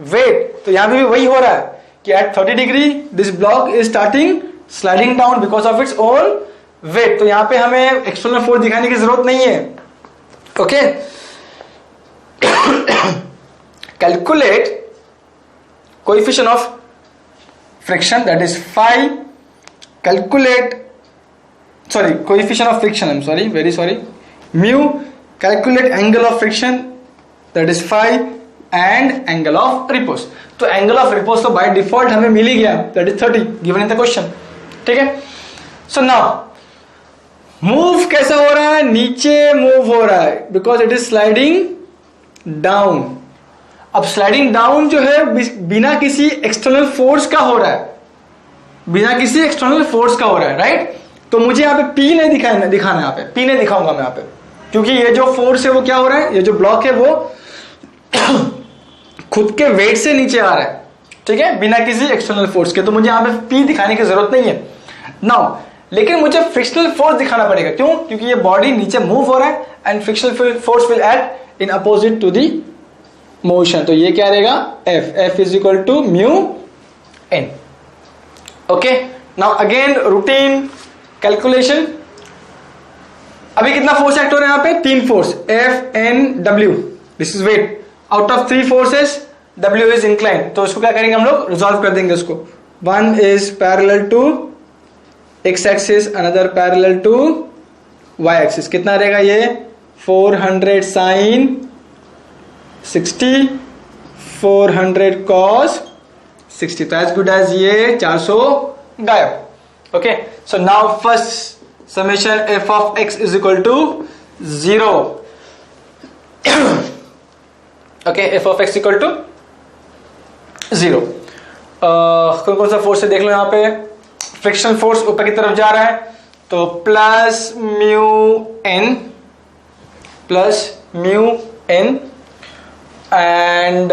weight. तो यहां पे भी वही हो रहा है कि at 30 degree this block is starting sliding down because of its own weight. तो यहां पे हमें एक्सटर्नल फोर्स दिखाने की जरूरत नहीं है. Okay, calculate coefficient of friction that is phi. Calculate coefficient of friction, I am sorry, very sorry, mu. Calculate angle of friction that is phi and angle of repose. तो angle of repose तो by default हमें मिल ही गया, that is 30 given in the question. ठीक है, so now move कैसा हो रहा है? नीचे मूव हो रहा है because it is sliding down. अब स्लाइडिंग डाउन जो है बिना किसी एक्सटर्नल फोर्स का हो रहा है, बिना किसी एक्सटर्नल फोर्स का हो रहा है, राइट? तो मुझे यहाँ पे पी नहीं दिखाना यहाँ पे, पी नहीं दिखाऊंगा मैं यहाँ पे, क्योंकि ये जो फोर्स है वो क्या हो रहा है? ये जो ब्लॉक है वो खुद के वेट से नीचे आ रहा है. ठीक है, बिना किसी एक्सटर्नल फोर्स के. तो मुझे यहाँ पे पी दिखाने की जरूरत नहीं है नाउ. लेकिन मुझे फ्रिक्शनल फोर्स दिखाना पड़ेगा. क्यों? क्योंकि ये बॉडी नीचे मूव हो रहा है and frictional force will act in opposite to the motion. तो ये क्या रहेगा? F is equal to mu N. Okay, now again routine calculation. अभी कितना फोर्स एक्ट हो रहा है यहाँ पे? 3 force, F N W. This is weight. Out of 3 forces W is incline. तो इसको क्या करेंगे हम लोग? रिजॉल्व कर देंगे इसको. 1 is parallel to x axis, another parallel to y axis. कितना रहेगा ये? 400 साइन 60, 400 cos 60. तो एज गुड एज ये 400 गायब. Okay, so now first summation f of x is equal to 0. Okay, f of x equal to 0. कौन कौन सा force है देख लो. यहाँ पे फ्रिक्शनल फोर्स ऊपर की तरफ जा रहा है तो प्लस म्यू एन एंड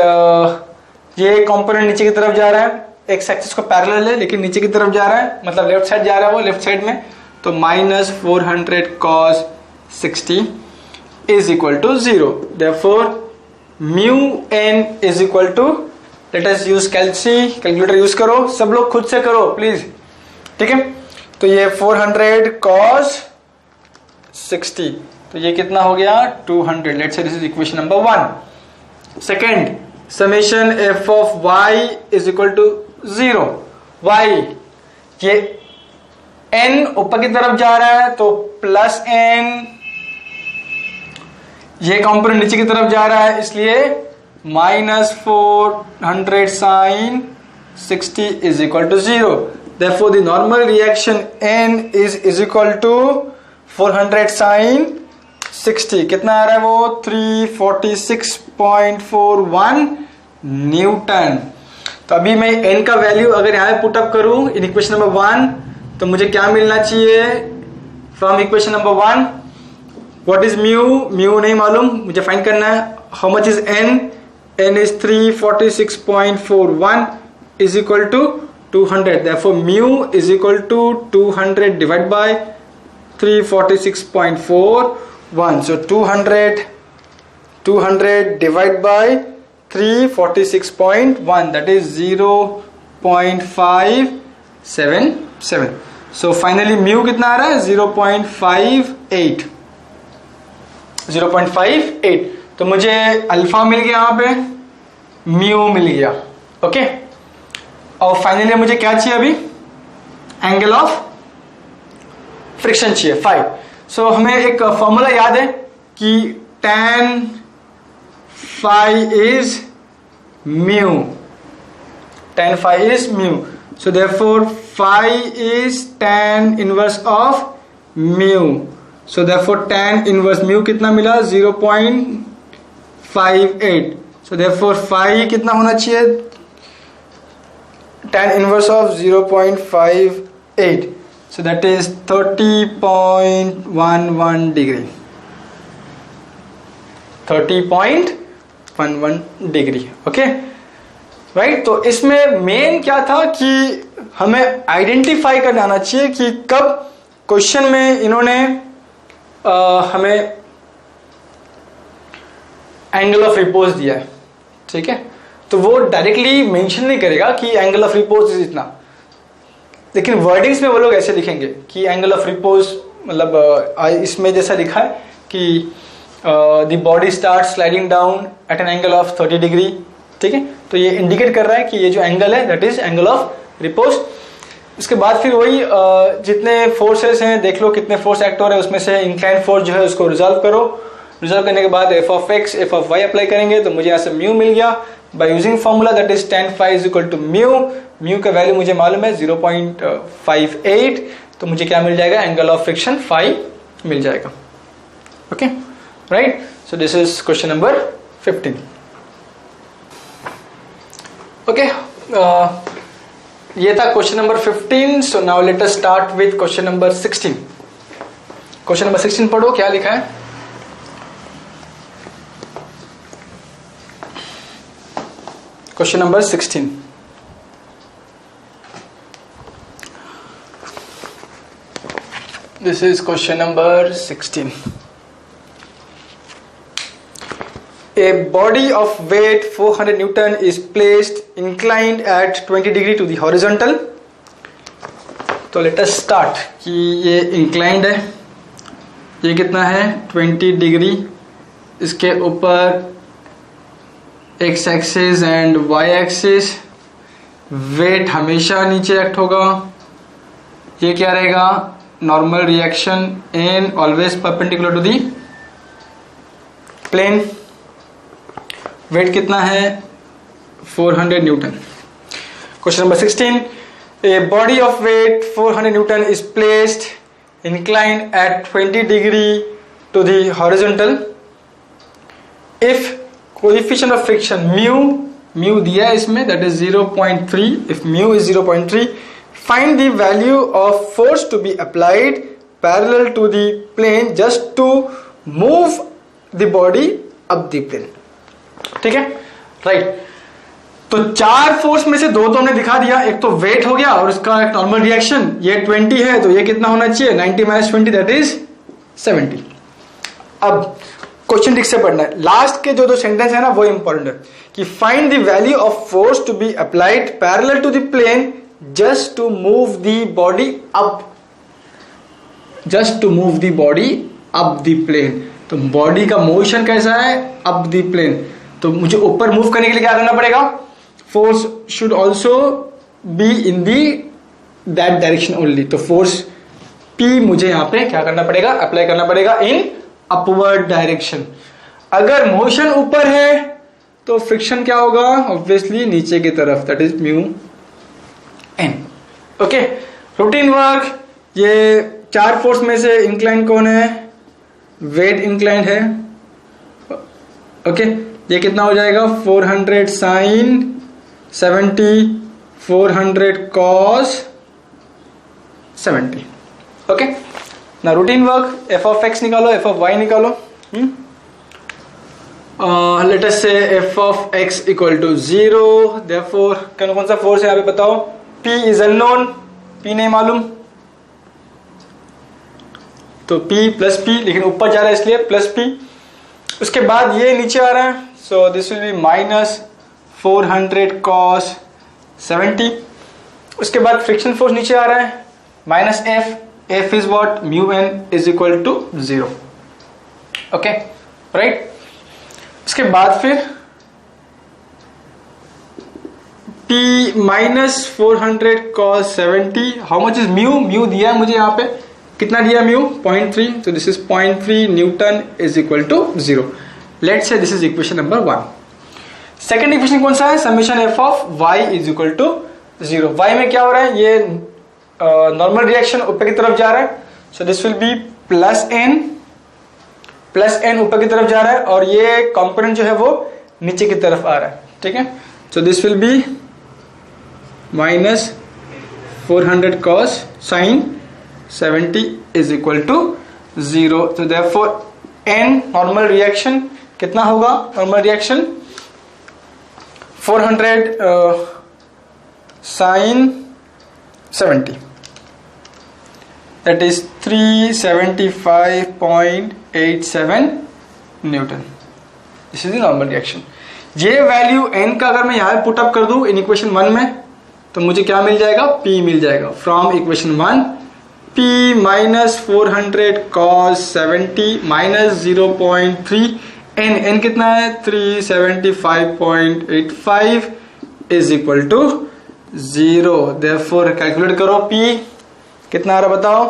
ये कंपोनेंट नीचे की तरफ जा रहा है एक्स एक्सिस को पैरेलल है लेकिन नीचे की तरफ जा रहा है, मतलब लेफ्ट साइड जा रहा है वो लेफ्ट साइड में, तो -400 cos 60 is equal to 0। Therefore mu N is equal to, let us use calculator use करो, सब लोग खुद से करो प्लीज, ठीक है। तो ये 400 cos 60, तो ये कितना हो गया 200। Let's say this is equation number 1। Second, summation F of y is equal to 0। y ये n ऊपर की तरफ जा रहा है तो प्लस n, ये कंपोनेंट नीचे की तरफ जा रहा है इसलिए -400 sin 60 is equal to 0। Therefore the normal reaction n is equal to 400 sin 60, कितना आ रहा है वो 346.41 न्यूटन। तो अभी मैं n का वैल्यू अगर यहाँ पुट अप करूं इन इक्वेशन नंबर 1 तो मुझे क्या मिलना चाहिए from equation number 1, what is mu, mu नहीं मालूम, मुझे फाइंड करना है। How much is n, n is 346.41 is equal to 200, therefore mu is equal to 200 divided by 346.41, so 200 divided by 346.1, that is 0.577, so finally mu कितना आ रहा है 0.58। तो मुझे अल्फा मिल गया, यहाँ पे म्यू मिल गया, ओके। और फाइनली मुझे क्या चाहिए अभी, एंगल ऑफ फ्रिक्शन चाहिए 5। सो हमें एक फॉर्मूला याद है कि tan phi is mu, tan phi is mu, so therefore phi is tan inverse of mu, so therefore tan inverse mu कितना मिला 0.58, so therefore phi कितना होना चाहिए tan inverse of 0.58, so that is 30.11 degree, 30.11 degree, okay right. तो इसमें main क्या था कि हमें आइडेंटिफाई करना आना चाहिए कि कब क्वेश्चन में इन्होंने हमें एंगल ऑफ रिपोज दिया है, ठीक है। तो वो डायरेक्टली मेंशन नहीं करेगा कि एंगल ऑफ रिपोज इज इतना, लेकिन वर्डिंग्स में वो लोग ऐसे लिखेंगे कि एंगल ऑफ रिपोज, मतलब इसमें जैसा लिखा है कि the body start sliding down at an angle of 30 degree, ठीक है। तो ये इंडिकेट कर रहा है कि ये जो एंगल है that is angle of repose. उसके बाद फिर वही जितने फोर्सेस हैं देख लो कितने फोर्स एक्ट हो रहे हैं, उसमें से इंक्लाइन फोर्स जो है उसको रिजॉल्व करो, रिजॉल्व करने के बाद F of X F of Y apply करेंगे, तो मुझे यहाँ से म्यू मिल गया by using formula that is tan phi is equal to mu. Mu का वैल्यू मुझे मालूम है 0.58, तो मुझे क्या मिल जाएगा, एंगल ऑफ फ्रिक्शन phi मिल जाएगा, okay right. So this is question number 15, okay. ये था question number 15। So now let us start with question number 16। Question number 16 पढ़ो, क्या लिखा है। Question number 16, this is question number 16. A body of weight 400 Newton is placed inclined at 20 degree to the horizontal. तो let us start कि ये inclined है, ये कितना है 20 डिग्री, इसके ऊपर x axis and y axis, weight हमेशा नीचे एक्ट होगा, ये क्या रहेगा normal reaction in always perpendicular to the plane. Weight कितना है 400 newton. Question number 16, a body of weight 400 newton is placed inclined at 20 degree to the horizontal if coefficient of friction mu दिया है इसमें that is 0.3, if mu is 0.3 find the value of force to be applied parallel to the plane just to move the body up the plane, ठीक है right. तो चार force में से दो तो हमने दिखा दिया, एक तो वेट हो गया और उसका एक नॉर्मल रिएक्शन, ये 20 है तो ये कितना होना चाहिए 90 माइनस 20 दैट इज 70। अब क्वेश्चन ठीक से पढ़ना है, लास्ट के जो दो सेंटेंस है ना वो इंपॉर्टेंट है कि find the value of force to be applied parallel to the plane just to move the body up, just to move the body up the plane. तो बॉडी का मोशन कैसा है, अप द प्लेन, तो मुझे ऊपर move करने के लिए क्या करना पड़ेगा, force should also be in the that direction only. तो फोर्स P मुझे यहां पे क्या करना पड़ेगा, अप्लाई करना पड़ेगा इन अपवर्ड डायरेक्शन। अगर मोशन ऊपर है तो फ्रिक्शन क्या होगा, ऑब्वियसली नीचे की तरफ, that is mu N. Okay, routine work, ये चार फोर्स में से इंक्लाइन कौन है, वेट इंक्लाइन है। ओके, ये कितना हो जाएगा 400 साइन 70, 400 कॉस 70। ओके, ना routine work, F of X निकालो, एफ ऑफ वाई निकालो। Let us say F of X equal to 0, therefore कौन सा फोर्स है यहाँ पे बताओ, P इज अननोन, P नहीं मालूम, तो P प्लस P, लेकिन ऊपर जा रहा है इसलिए प्लस P। उसके बाद ये नीचे आ रहा है, so this will be minus 400 cos 70। उसके बाद फ्रिक्शन फोर्स नीचे आ रहा है minus F, F is what, mu n is equal to 0। Okay right, इसके बाद फिर P minus 400 cos 70, how much is mu, mu दिया है मुझे यहाँ पे, कितना दिया म्यू 0.3, तो this is 0.3 newton is equal to 0। Let's say this is equation number 1। Second equation कौन सा है, summation F of y is equal to 0। y में क्या हो रहा है, ये नॉर्मल रिएक्शन ऊपर की तरफ जा रहा है, so this will B plus n ऊपर की तरफ जा रहा है, और ये कंपोनेंट जो है वो नीचे की तरफ आ रहा है, ठीक है। So this will be minus 400 cos sine 70 is equal to 0। तो देयरफॉर n नॉर्मल रिएक्शन कितना होगा, normal reaction 400 sine 70, that is 375.87 newton. This is the normal reaction. ये वैल्यू n का अगर मैं यहां पुट अप कर दूं इन इक्वेशन 1 में, तो मुझे क्या मिल जाएगा, P मिल जाएगा from equation 1, P minus 400 cos 70 minus 0.3, n कितना है 375.85 is equal to 0। Therefore calculate करो P कितना आ रहा है बताओ,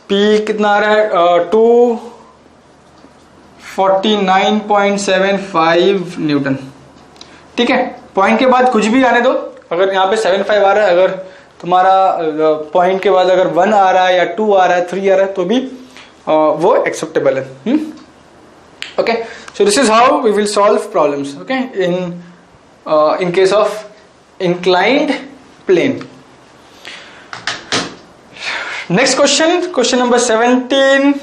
P कितना आ रहा है 249.75 न्यूटन। ठीक है, पॉइंट के बाद कुछ भी आने दो, अगर यहाँ पे 75 आ रहा है, अगर तुम्हारा पॉइंट के बाद अगर 1 आ रहा है या 2 आ रहा है 3 आ रहा है तो भी वो एक्सेप्टेबल है। Okay, so this is how we will solve problems, okay, in case of inclined plane. Next question number 17.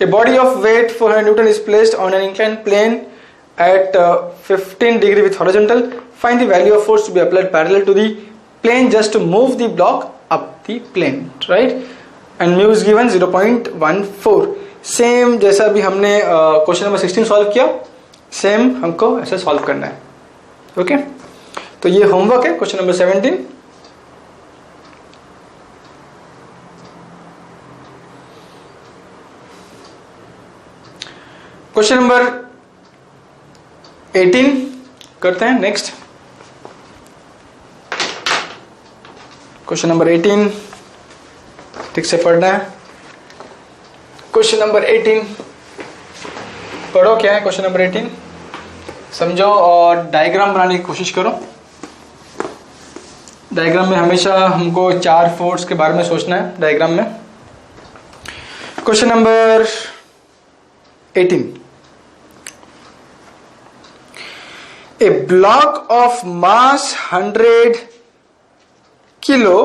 A body of weight 400 Newton is placed on an inclined plane at 15 degree with horizontal. Find the value of force to be applied parallel to the plane just to move the block up the plane, right? And mu is given 0.14. Same जैसा भी हमने question number 16 solve किया, same हमको ऐसे solve करना है। Okay, तो ये होमवर्क है क्वेश्चन नंबर 17। क्वेश्चन नंबर 18 करते हैं नेक्स्ट। क्वेश्चन नंबर 18 ठीक से पढ़ना है। क्वेश्चन नंबर 18 पढ़ो, क्या है क्वेश्चन नंबर 18 समझो और डायग्राम बनाने की कोशिश करो। डायग्राम में हमेशा हमको 4 फोर्स के बारे में सोचना है डायग्राम में। Question number 18, a block of mass 100 kilo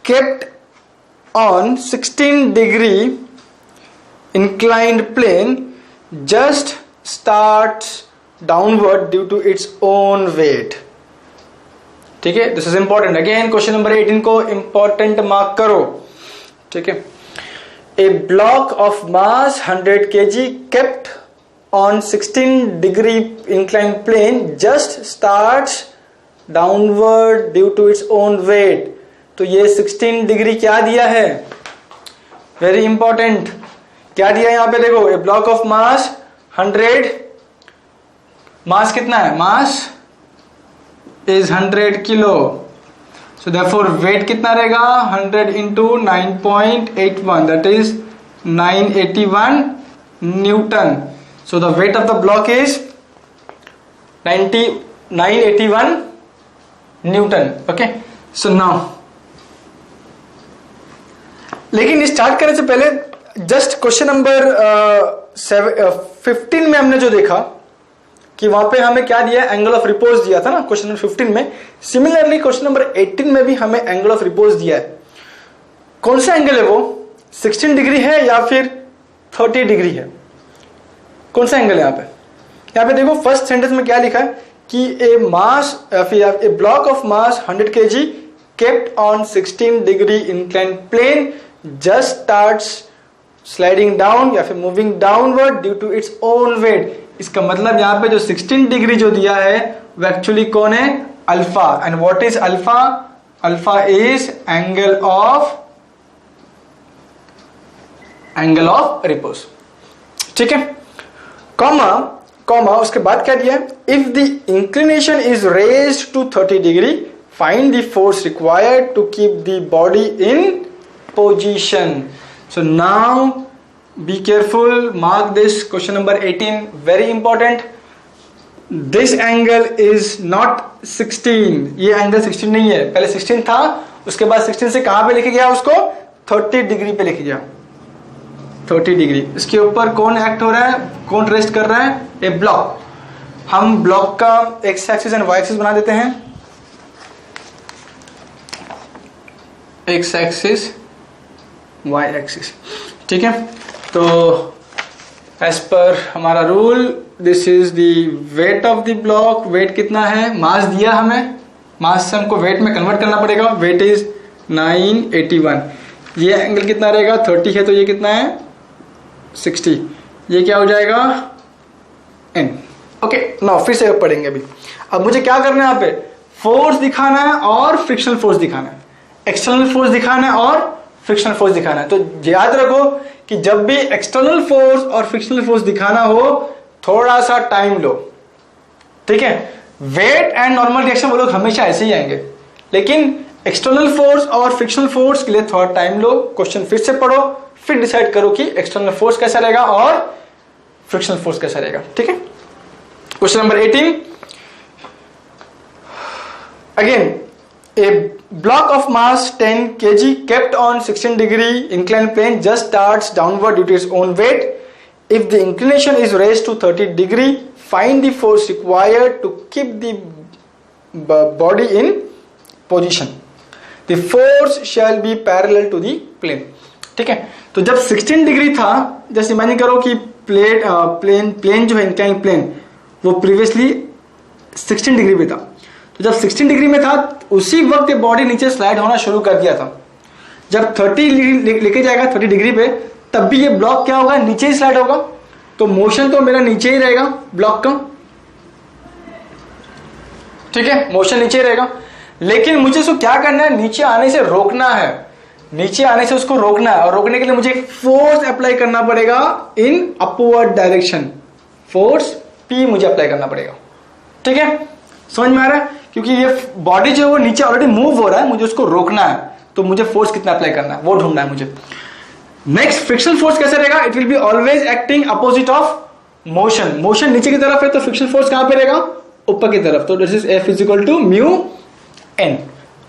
kept on 16 degree inclined plane just starts downward due to its own weight. ठीक है, this is important. Again question number 18 को इंपॉर्टेंट मार्क करो। ठीक है, a block of mass 100 kg kept on 16 degree incline plane just starts downward due to its own weight. तो ये 16 degree क्या दिया है, वेरी इंपॉर्टेंट, क्या दिया है यहां पे देखो, ए ब्लॉक ऑफ मास 100, मास कितना है, mass is 100 kilo, so therefore weight कितना रहेगा 100 into 9.81 that is 981 newton. So the weight of the block is 981 newton. Okay, so now लेकिन स्टार्ट करने से पहले जस्ट क्वेश्चन नंबर 15 में हमने जो देखा कि वहां पे हमें क्या दिया, एंगल ऑफ रिपोज दिया था ना क्वेश्चन नंबर 15 में। सिमिलरली क्वेश्चन नंबर 18 में भी हमें एंगल ऑफ रिपोज दिया है। कौन सा एंगल है वो, 16 डिग्री है या फिर 30 डिग्री है, कौन सा एंगल है यहाँ पे देखो फर्स्ट सेंटेंस में क्या लिखा है कि ए मास फिर a block of mass 100 kg kept on 16 degree incline plane just starts sliding down या फिर moving downward due to its own weight. इसका मतलब यहां पे जो 16 डिग्री जो दिया है वो एक्चुअली कौन है, alpha. And what is alpha, alpha is angle of repose. ठीक है, कॉमा कॉमा उसके बाद क्या दिया है, if the inclination is raised to 30 degree find the force required to keep the body in position. So now be careful, mark this question number 18, very important. This angle is not 16, ये angle 16 नहीं है, पहले 16 था, उसके बाद 16 से कहां पे लेके गया उसको, 30 डिग्री पे लेके गया, 30 डिग्री। इसके ऊपर कौन एक्ट हो रहा है, कौन रेस्ट कर रहा है, ए ब्लॉक। हम ब्लॉक का X axis and Y axis बना देते हैं, एक्स एक्सिस y एक्सिस। ठीक है, तो एज पर हमारा rule this is the weight of the block. Weight कितना है, मास दिया हमें, मास से हमको वेट में कन्वर्ट करना पड़ेगा, वेट इज 981। ये एंगल कितना रहेगा, 30 है तो ये कितना है 60, ये क्या हो जाएगा n। ओके, नाउ फिर से पढ़ेंगे अभी। अब मुझे क्या करना है यहाँ पे, फोर्स दिखाना है और फ्रिक्शनल फोर्स दिखाना है, एक्सटर्नल फोर्स दिखाना है और फ्रिक्शनल फोर्स दिखाना है। तो याद रखो कि जब भी एक्सटर्नल फोर्स और फ्रिक्शनल फोर्स दिखाना हो थोड़ा सा टाइम लो। ठीक है, वेट एंड नॉर्मल रिएक्शन वो लोग हमेशा ऐसे ही आएंगे, लेकिन एक्सटर्नल फोर्स और फ्रिक्शनल फोर्स के लिए थोड़ा टाइम लो, क्वेश्चन फिर से पढ़ो, फिर डिसाइड करो कि एक्सटर्नल फोर्स कैसा रहेगा और फ्रिक्शनल फोर्स कैसा रहेगा। ठीक है, question number 18 again, a block of mass 10 kg kept on 16 degree inclined plane just starts downward due to its own weight. If the inclination is raised to 30 degree, find the force required to keep the body in position. The force shall be parallel to the plane. ठीक है, तो जब 16 degree था, जैसे imagine करो कि plane जो है इंक्लाइन प्लेन वो प्रीवियसली 16 डिग्री पे था, तो जब 16 डिग्री में था उसी वक्त ये बॉडी नीचे स्लाइड होना शुरू कर दिया था। जब 30 लेके जाएगा 30 डिग्री पे, तब भी ये ब्लॉक क्या होगा, नीचे ही स्लाइड होगा। तो मोशन तो मेरा नीचे ही रहेगा ब्लॉक का। ठीक है, मोशन नीचे ही रहेगा, लेकिन मुझे उसको क्या करना है, नीचे आने से रोकना है, नीचे आने से उसको रोकना है। और रोकने के लिए मुझे फोर्स अप्लाई करना पड़ेगा in upward direction, force P मुझे अप्लाई करना पड़ेगा। ठीक है, समझ में आ रहा है, क्योंकि ये बॉडी जो है वो नीचे ऑलरेडी मूव हो रहा है, मुझे उसको रोकना है, तो मुझे फोर्स कितना अप्लाई करना है वो ढूंढना है मुझे। नेक्स्ट, फ्रिक्शनल फोर्स कैसे रहेगा, it will be always acting opposite of motion. Motion नीचे की तरफ है तो फ्रिक्शनल फोर्स कहां पे रहेगा, ऊपर की तरफ। तो this is F is equal to mu n,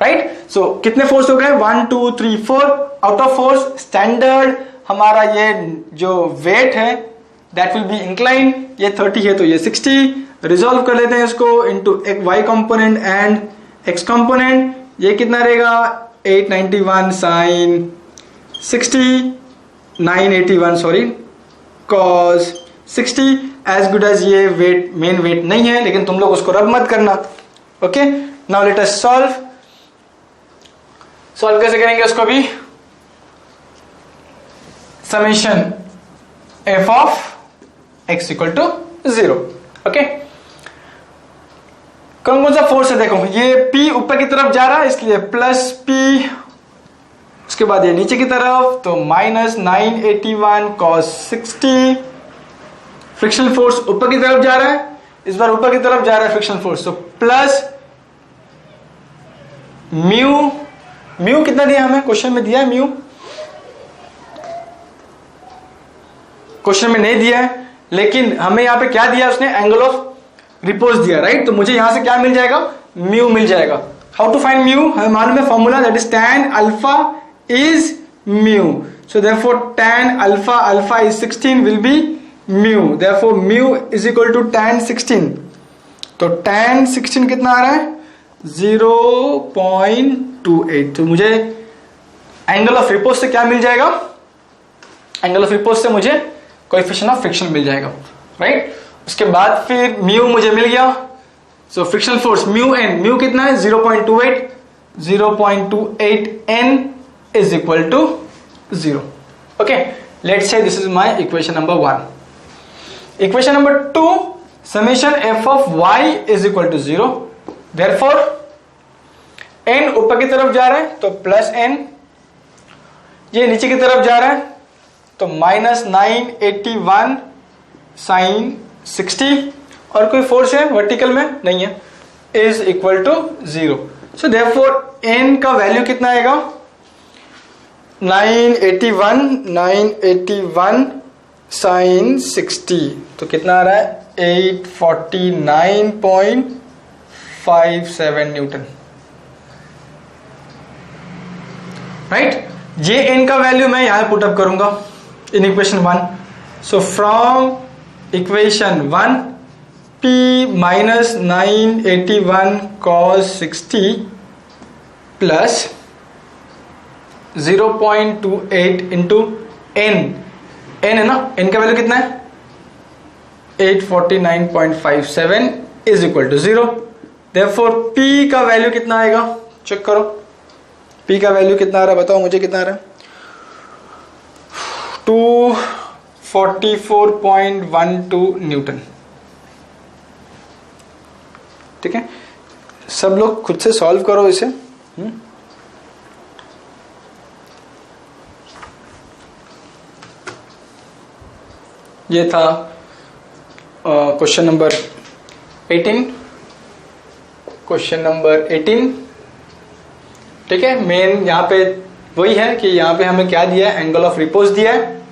right. So कितने फोर्स हो गए, 1 2 3 4 आउट ऑफ फोर्स। स्टैंडर्ड हमारा ये जो वेट है दैट विल बी इंक्लाइन, ये 30 है तो ये 60। रिजॉल्व कर लेते हैं इसको into y component and x component. ये कितना रहेगा, 891 sin 60, 981 sorry cos 60 as good as ये वेट मेन वेट नहीं है, लेकिन तुम लोग उसको रब मत करना। Okay, now let us solve कैसे करेंगे उसको भी। Summation F of X equal to 0। Okay, कौन कौन सा फोर्स है देखो, ये P ऊपर की तरफ जा रहा है इसलिए प्लस P, उसके बाद ये नीचे की तरफ तो माइनस 981 cos 60। फ्रिक्शनल फोर्स ऊपर की तरफ जा रहा है, इस बार ऊपर की तरफ जा रहा है फ्रिक्शनल फोर्स, तो प्लस म्यू कितना दिया हमें, क्वेश्चन में दिया है म्यू, क्वेश्चन में नहीं दिया है, लेकिन हमें यहां पे क्या दिया उसने, एंगल ऑफ रिपोज दिया, राइट। तो मुझे यहां से क्या मिल जाएगा, म्यू मिल जाएगा। हाउ टू फाइंड म्यू, हमें मालूम है formula, that is tan alpha is mu, so therefore tan alpha is 16 will be mu, therefore mu is equal to tan 16। तो tan 16 कितना आ रहा है, 0.28। तो मुझे एंगल ऑफ रिपोज से क्या मिल जाएगा, एंगल ऑफ रिपोज से मुझे कोएफिशिएंट ऑफ फ्रिक्शन मिल जाएगा, राइट। उसके बाद फिर म्यू मुझे मिल गया, so frictional force mu N, mu कितना है 0.28 n is equal to 0। Okay, let's say this is my equation number 1। Equation number 2, summation F of y is equal to 0, therefore n ऊपर की तरफ जा रहा है तो प्लस n, ये नीचे की तरफ जा रहा है तो माइनस 981 साइन 60, और कोई फोर्स है वर्टिकल में नहीं है, is equal to 0। So therefore n का वैल्यू कितना आएगा, 981 साइन 60, तो कितना आ रहा है 849.57 न्यूटन, राइट। ये n का वैल्यू मैं यहां पुट अप करूंगा in equation 1। So from equation 1, P minus 981 cos 60 plus 0.28 into n है ना, n का वैल्यू कितना है 849.57 is equal to 0। Therefore P का वैल्यू कितना आएगा, चेक करो P का वैल्यू कितना आ रहा है, बताओ मुझे कितना आ रहा है, 244.12 न्यूटन। ठीक है, सब लोग खुद से सॉल्व करो इसे। ये था क्वेश्चन नंबर 18, क्वेश्चन नंबर 18। ठीक है, मेन यहाँ पे वही है कि यहाँ पे हमें क्या दिया है, एंगल ऑफ रिपोज दिया है,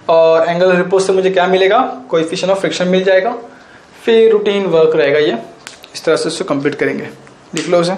और एंगल ऑफ रिपोज से मुझे क्या मिलेगा, कोएफिशिएंट ऑफ फ्रिक्शन मिल जाएगा। फिर रूटीन वर्क रहेगा, ये इस तरह से उसको कंप्लीट करेंगे। लिख लो उसे।